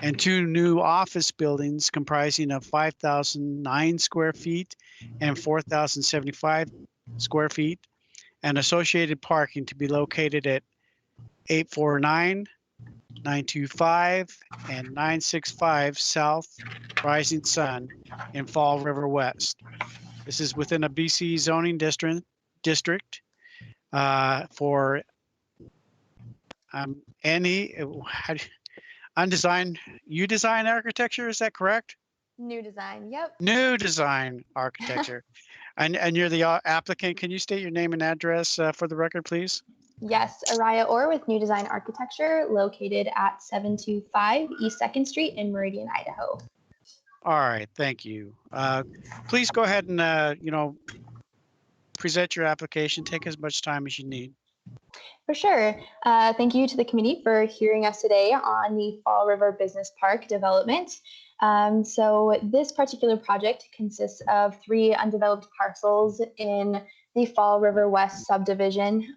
and 2 new office buildings comprising of 5,009 square feet and 4,075 square feet, and associated parking to be located at 849, 925, and 965 South Rising Sun in Fall River West. This is within a BC zoning district for any undesign. You design architecture, is that correct? New design, yep. New design architecture. And you're the applicant. Can you state your name and address for the record, please? Yes, Araya Orr with New Design Architecture, located at 725 East 2nd Street in Meridian, Idaho. All right, thank you. Please go ahead and, present your application. Take as much time as you need. For sure. Thank you to the committee for hearing us today on the Fall River Business Park development. So this particular project consists of 3 undeveloped parcels in the Fall River West subdivision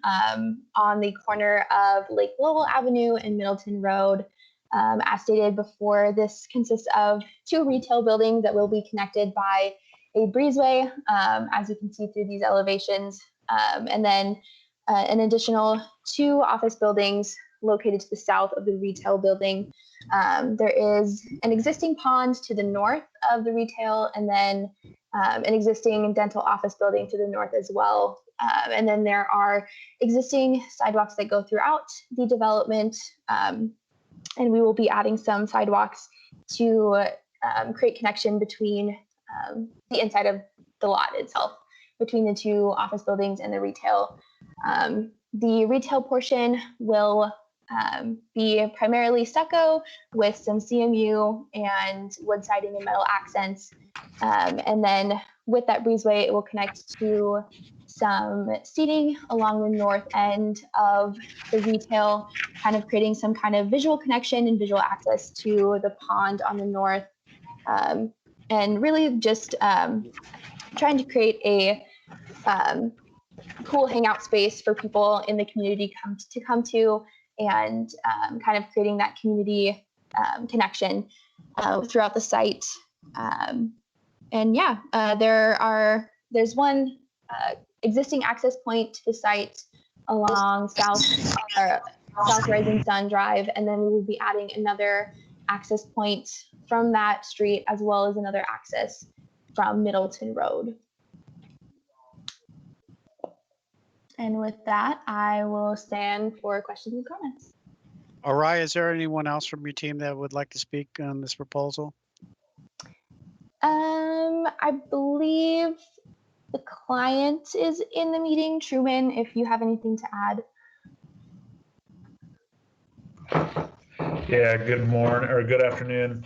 on the corner of Lake Lowell Avenue and Middleton Road. As stated before, this consists of 2 retail buildings that will be connected by a breezeway, as you can see through these elevations, and then an additional 2 office buildings located to the south of the retail building. There is an existing pond to the north of the retail, and then an existing dental office building to the north as well. And then there are existing sidewalks that go throughout the development, and we will be adding some sidewalks to create connection between the inside of the lot itself, between the 2 office buildings and the retail. The retail portion will be primarily stucco with some CMU and wood siding and metal accents. And then with that breezeway, it will connect to some seating along the north end of the retail, kind of creating some kind of visual connection and visual access to the pond on the north. And really just trying to create a cool hangout space for people in the community to come to, and kind of creating that community connection throughout the site. And yeah, there's one existing access point to the site along South Rising Sun Drive, and then we will be adding another access point from that street, as well as another access from Middleton Road. And with that, I will stand for questions and comments. Araya, is there anyone else from your team that would like to speak on this proposal? I believe the client is in the meeting. Truman, if you have anything to add. Yeah, good morning or good afternoon,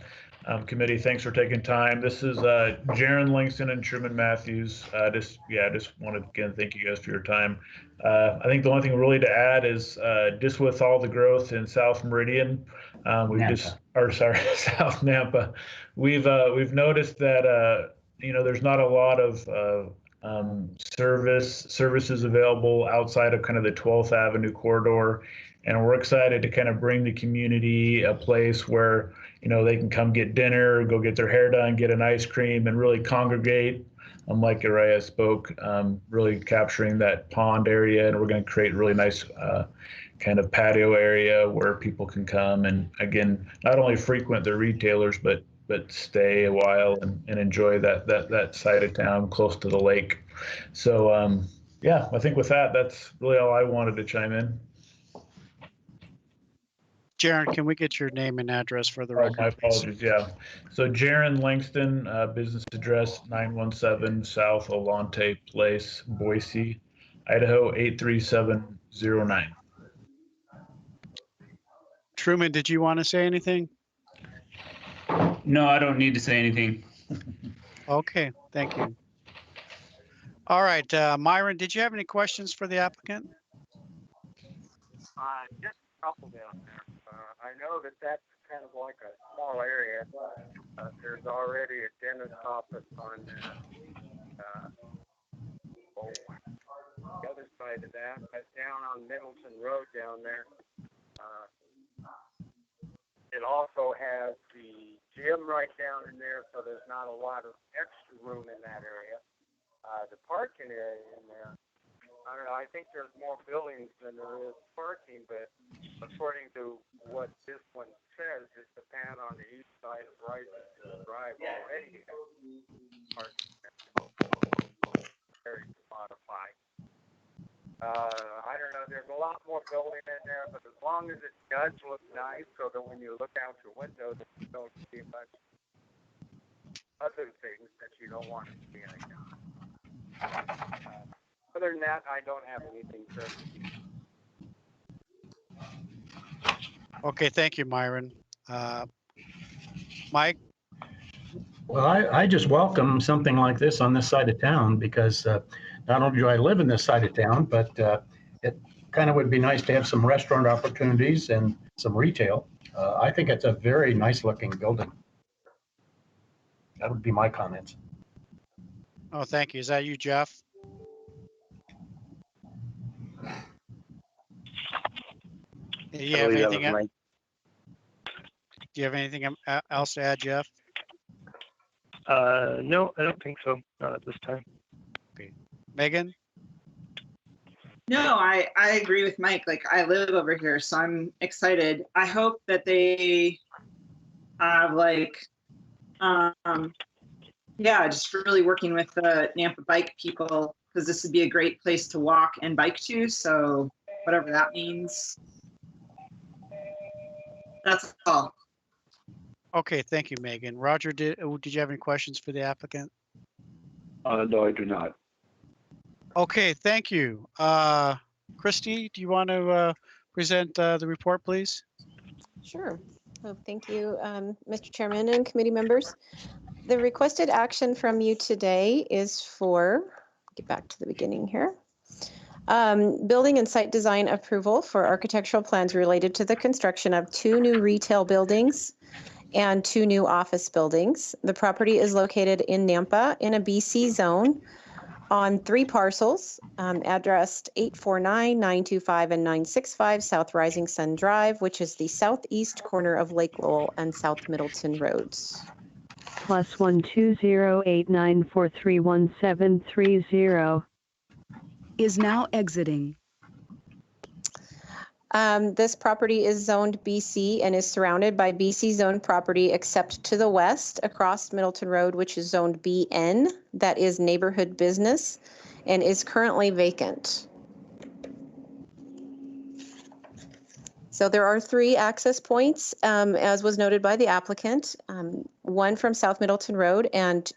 committee. Thanks for taking time. This is Jaron Langston and Truman Matthews. Just wanted to again thank you guys for your time. I think the only thing really to add is just with all the growth in South Meridian, South Nampa, we've noticed that there's not a lot of services available outside of kind of the 12th Avenue corridor. And we're excited to kind of bring the community a place where, they can come get dinner, go get their hair done, get an ice cream, and really congregate. Like Araya spoke, really capturing that pond area. And we're going to create a really nice kind of patio area where people can come and, again, not only frequent the retailers, but stay a while and enjoy that side of town close to the lake. So, I think with that, that's really all I wanted to chime in. Jaron, can we get your name and address for the record? My apologies. Yeah. So Jaron Langston, business address 917 South Olante Place, Boise, Idaho 83709. Truman, did you want to say anything? No, I don't need to say anything. Okay, thank you. All right, Myron, did you have any questions for the applicant? Just a couple down there. I know that that's kind of like a small area. There's already a dentist office on the other side of that, but down on Middleton Road down there. It also has the gym right down in there, so there's not a lot of extra room in that area. The parking area in there, I don't know, I think there's more buildings than there is parking, but according to what this one says, it's the pad on the east side of Rising Drive already has parking very modified. I don't know, there's a lot more building in there, but as long as it does look nice, so that when you look out your window, that you don't see much other things that you don't want to see in a car. Other than that, I don't have anything to. Okay, thank you, Myron. Mike? Well, I just welcome something like this on this side of town because not only do I live in this side of town, but it kind of would be nice to have some restaurant opportunities and some retail. I think it's a very nice looking building. That would be my comments. Oh, thank you. Is that you, Jeff? Do you have anything else? Do you have anything else to add, Jeff? No, I don't think so. Not at this time. Okay. Megan? No, I agree with Mike. Like, I live over here, so I'm excited. I hope that they have just really working with the Nampa bike people, because this would be a great place to walk and bike to. So whatever that means. That's all. Okay, thank you, Megan. Roger, did you have any questions for the applicant? No, I do not. Okay, thank you. Christy, do you want to present the report, please? Sure. Oh, thank you, Mr. Chairman and committee members. The requested action from you today is for, get back to the beginning here. Building and site design approval for architectural plans related to the construction of 2 new retail buildings and 2 new office buildings. The property is located in Nampa in a BC zone on 3 parcels, addressed 849, 925, and 965 South Rising Sun Drive, which is the southeast corner of Lake Lowell and South Middleton Roads. +12089431730. Is now exiting. This property is zoned BC and is surrounded by BC zoned property except to the west across Middleton Road, which is zoned BN, that is neighborhood business, and is currently vacant. So there are 3 access points, as was noted by the applicant, 1 from South Middleton Road and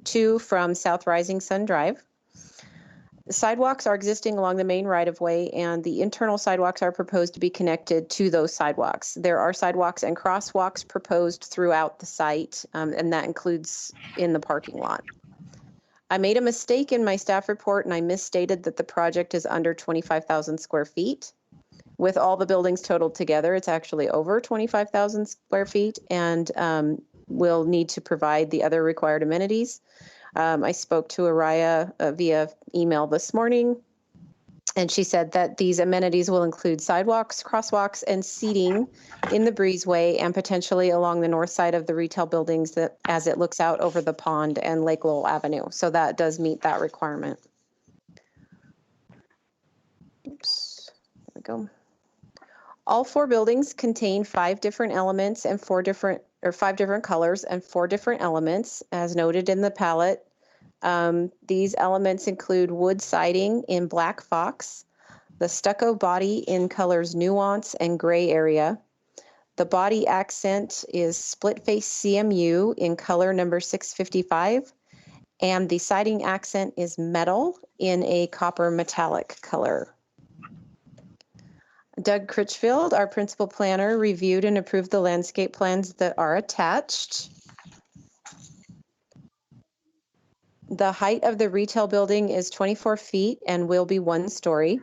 2 from South Rising Sun Drive. The sidewalks are existing along the main right-of-way, and the internal sidewalks are proposed to be connected to those sidewalks. There are sidewalks and crosswalks proposed throughout the site, and that includes in the parking lot. I made a mistake in my staff report, and I misstated that the project is under 25,000 square feet. With all the buildings totaled together, it's actually over 25,000 square feet, and will need to provide the other required amenities. I spoke to Araya via email this morning, and she said that these amenities will include sidewalks, crosswalks, and seating in the breezeway and potentially along the north side of the retail buildings that as it looks out over the pond and Lake Lowell Avenue. So that does meet that requirement. Oops, there we go. All 4 buildings contain 5 different elements and 5 different colors and 4 different elements, as noted in the palette. These elements include wood siding in black fox, the stucco body in colors nuance and gray area. The body accent is split face CMU in color number 655, and the siding accent is metal in a copper metallic color. Doug Critchfield, our principal planner, reviewed and approved the landscape plans that are attached. The height of the retail building is 24 feet and will be 1 story.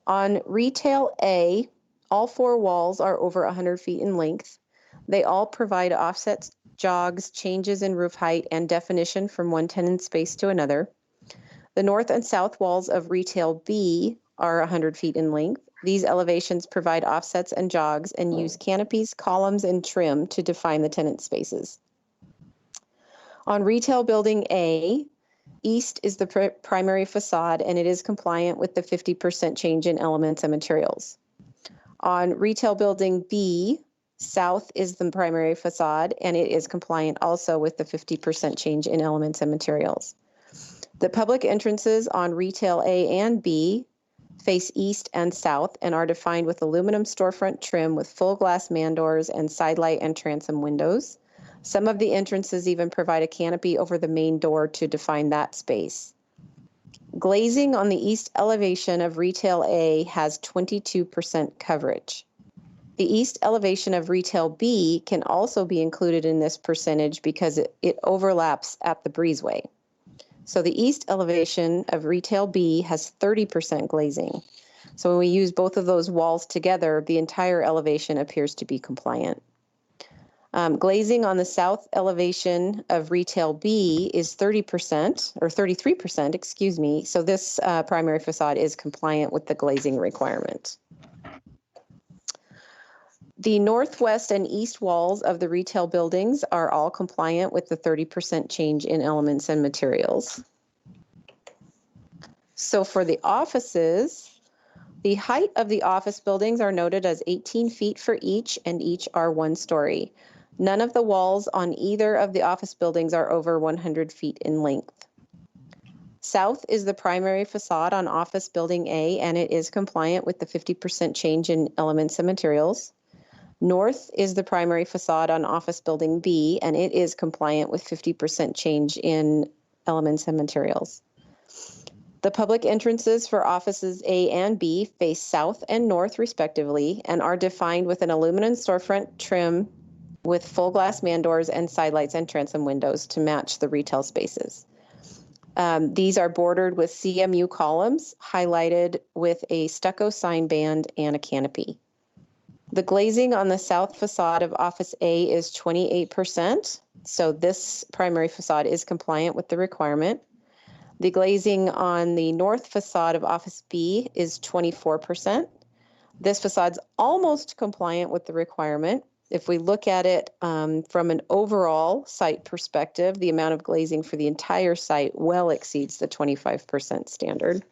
On retail A, all 4 walls are over 100 feet in length. They all provide offsets, jogs, changes in roof height, and definition from one tenant space to another. The north and south walls of retail B are 100 feet in length. These elevations provide offsets and jogs and use canopies, columns, and trim to define the tenant spaces. On retail building A, east is the primary facade, and it is compliant with the 50% change in elements and materials. On retail building B, south is the primary facade, and it is compliant also with the 50% change in elements and materials. The public entrances on retail A and B face east and south and are defined with aluminum storefront trim with full glass man doors and side light and transom windows. Some of the entrances even provide a canopy over the main door to define that space. Glazing on the east elevation of retail A has 22% coverage. The east elevation of retail B can also be included in this percentage because it overlaps at the breezeway. So the east elevation of retail B has 30% glazing. So when we use both of those walls together, the entire elevation appears to be compliant. Glazing on the south elevation of retail B is 30% or 33%, excuse me. So this primary facade is compliant with the glazing requirement. The northwest and east walls of the retail buildings are all compliant with the 30% change in elements and materials. So for the offices, the height of the office buildings are noted as 18 feet for each, and each are 1 story. None of the walls on either of the office buildings are over 100 feet in length. South is the primary facade on office building A, and it is compliant with the 50% change in elements and materials. North is the primary facade on office building B, and it is compliant with 50% change in elements and materials. The public entrances for offices A and B face south and north respectively and are defined with an aluminum storefront trim with full glass man doors and side lights and transom windows to match the retail spaces. These are bordered with CMU columns highlighted with a stucco sign band and a canopy. The glazing on the south facade of Office A is 28%, so this primary facade is compliant with the requirement. The glazing on the north facade of Office B is 24%. This facade's almost compliant with the requirement. If we look at it from an overall site perspective, the amount of glazing for the entire site well exceeds the 25% standard.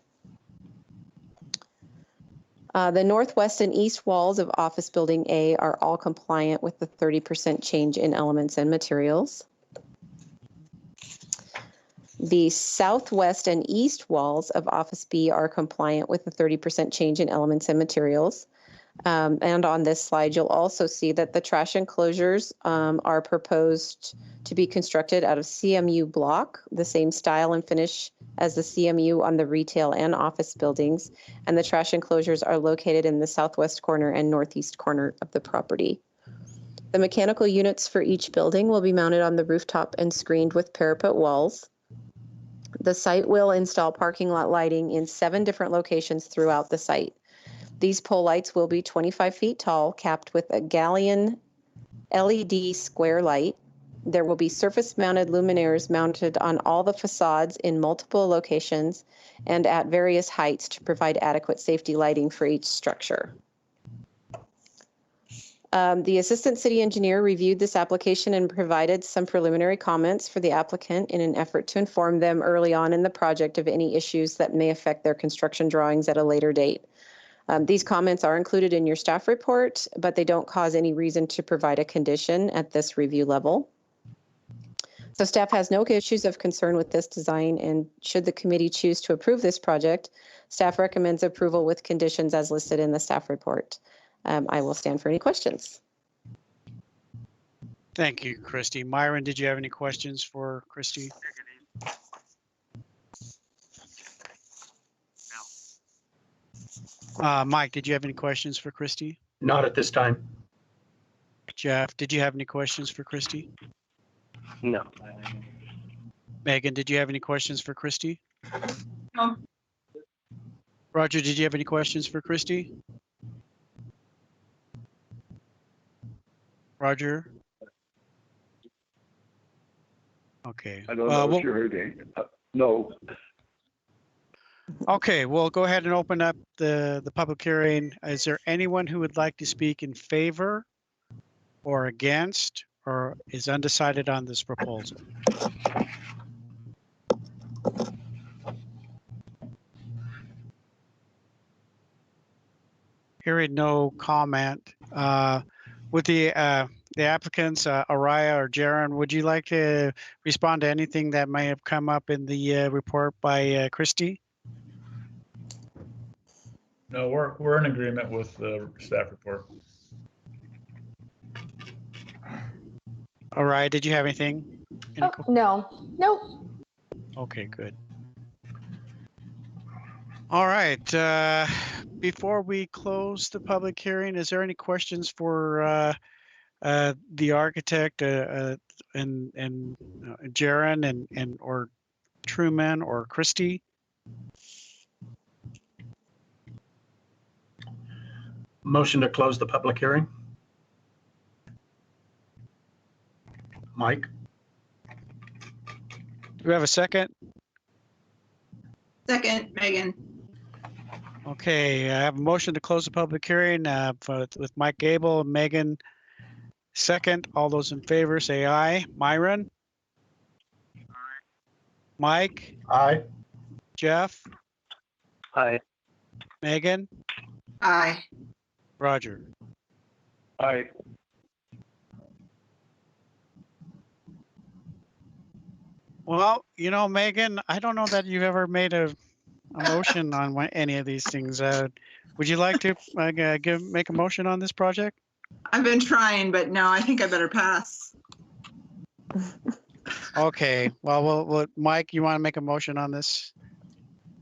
The northwest and east walls of Office Building A are all compliant with the 30% change in elements and materials. The southwest and east walls of Office B are compliant with the 30% change in elements and materials. And on this slide, you'll also see that the trash enclosures are proposed to be constructed out of CMU block, the same style and finish as the CMU on the retail and office buildings. And the trash enclosures are located in the southwest corner and northeast corner of the property. The mechanical units for each building will be mounted on the rooftop and screened with parapet walls. The site will install parking lot lighting in 7 different locations throughout the site. These pole lights will be 25 feet tall, capped with a galleon LED square light. There will be surface-mounted luminaires mounted on all the facades in multiple locations and at various heights to provide adequate safety lighting for each structure. The Assistant City Engineer reviewed this application and provided some preliminary comments for the applicant in an effort to inform them early on in the project of any issues that may affect their construction drawings at a later date. These comments are included in your staff report, but they don't cause any reason to provide a condition at this review level. So staff has no issues of concern with this design, and should the committee choose to approve this project, staff recommends approval with conditions as listed in the staff report. I will stand for any questions. Thank you, Christy. Myron, did you have any questions for Christy? Mike, did you have any questions for Christy? Not at this time. Jeff, did you have any questions for Christy? No. Megan, did you have any questions for Christy? No. Roger, did you have any questions for Christy? Roger? Okay. I don't know if you heard it. No. Okay, we'll go ahead and open up the public hearing. Is there anyone who would like to speak in favor or against or is undecided on this proposal? Hearing no comment. With the applicants, Araya or Jaron, would you like to respond to anything that may have come up in the report by Christy? No, we're in agreement with the staff report. All right. Did you have anything? Oh, no. Nope. Okay, good. All right. Before we close the public hearing, is there any questions for the architect and Jaron and or Truman or Christy? Motion to close the public hearing. Mike? Do we have a second? Second, Megan. Okay, I have a motion to close the public hearing with Mike Gable and Megan. Second, all those in favor say aye. Myron? Aye. Mike? Aye. Jeff? Aye. Megan? Aye. Roger? Aye. Well, you know, Megan, I don't know that you've ever made a motion on any of these things. Would you like to make a motion on this project? I've been trying, but no, I think I better pass. Okay. Well, Mike, you want to make a motion on this?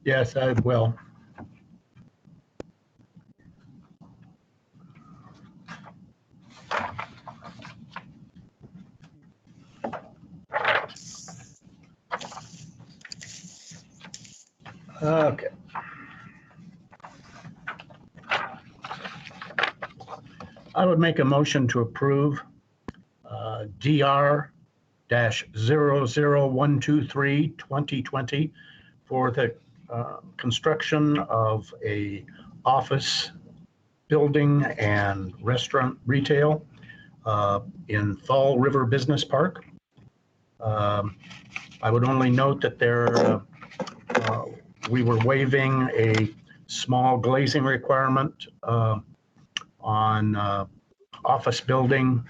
Yes, I will. Okay. I would make a motion to approve DR-00123 2020 for the construction of a office building and restaurant retail in Fall River Business Park. I would only note that we were waiving a small glazing requirement on office building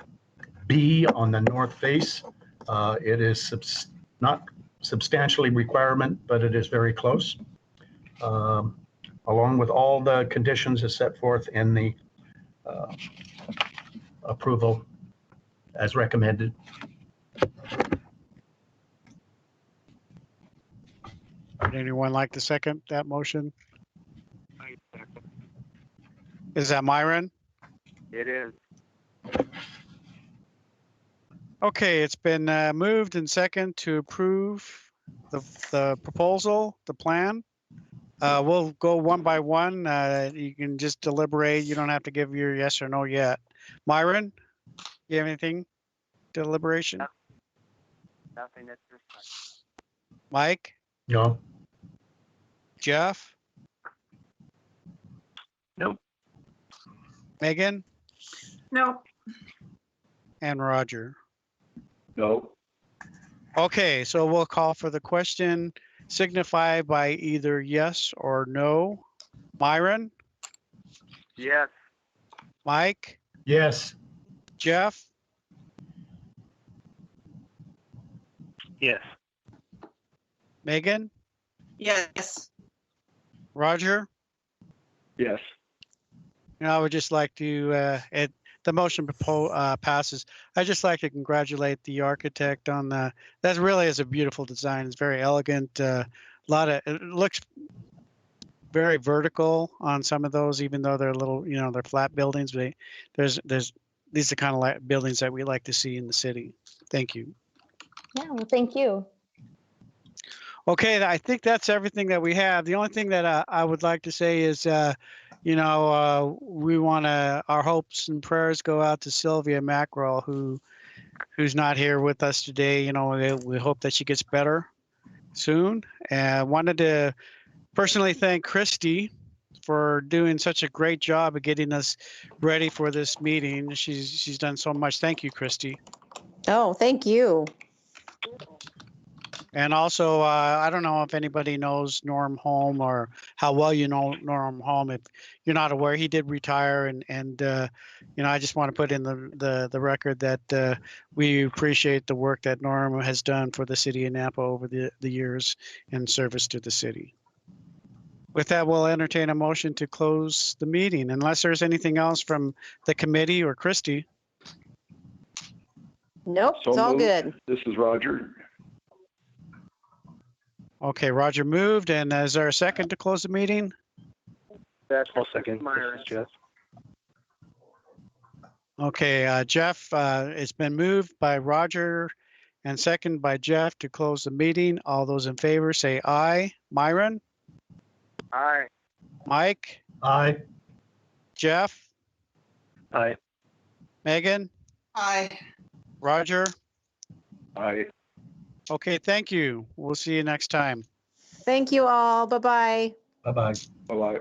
B on the north face. It is not substantially requirement, but it is very close. Along with all the conditions as set forth in the approval as recommended. Would anyone like to second that motion? Is that Myron? It is. Okay, it's been moved and second to approve the proposal, the plan. We'll go one by one. You can just deliberate. You don't have to give your yes or no yet. Myron, you have anything? Deliberation? Nothing at this time. Mike? No. Jeff? Nope. Megan? No. And Roger? No. Okay, so we'll call for the question. Signify by either yes or no. Myron? Yes. Mike? Yes. Jeff? Yes. Megan? Yes. Roger? Yes. I would just like to, the motion passes. I'd just like to congratulate the architect on that really is a beautiful design. It's very elegant. It looks very vertical on some of those, even though they're little, they're flat buildings. But these are kind of like buildings that we like to see in the city. Thank you. Yeah, well, thank you. Okay, I think that's everything that we have. The only thing that I would like to say is, we want to, our hopes and prayers go out to Sylvia Mackerel, who's not here with us today. We hope that she gets better soon. And I wanted to personally thank Christy for doing such a great job of getting us ready for this meeting. She's done so much. Thank you, Christy. Oh, thank you. And also, I don't know if anybody knows Norm Holm or how well you know Norm Holm. If you're not aware, he did retire, and I just want to put in the record that we appreciate the work that Norm has done for the city of Napa over the years in service to the city. With that, we'll entertain a motion to close the meeting, unless there's anything else from the committee or Christy. Nope, So it's all moved. good. This is Roger. Okay, Roger moved, and is there a second to close the meeting? That's I'll second. Myron. This is Jeff. Okay, Jeff, it's been moved by Roger and second by Jeff to close the meeting. All those in favor say aye. Myron? Aye. Mike? Aye. Jeff? Aye. Megan? Aye. Roger? Aye. Okay, thank you. We'll see you next time. Thank you all. Bye-bye. Bye-bye. Bye-bye.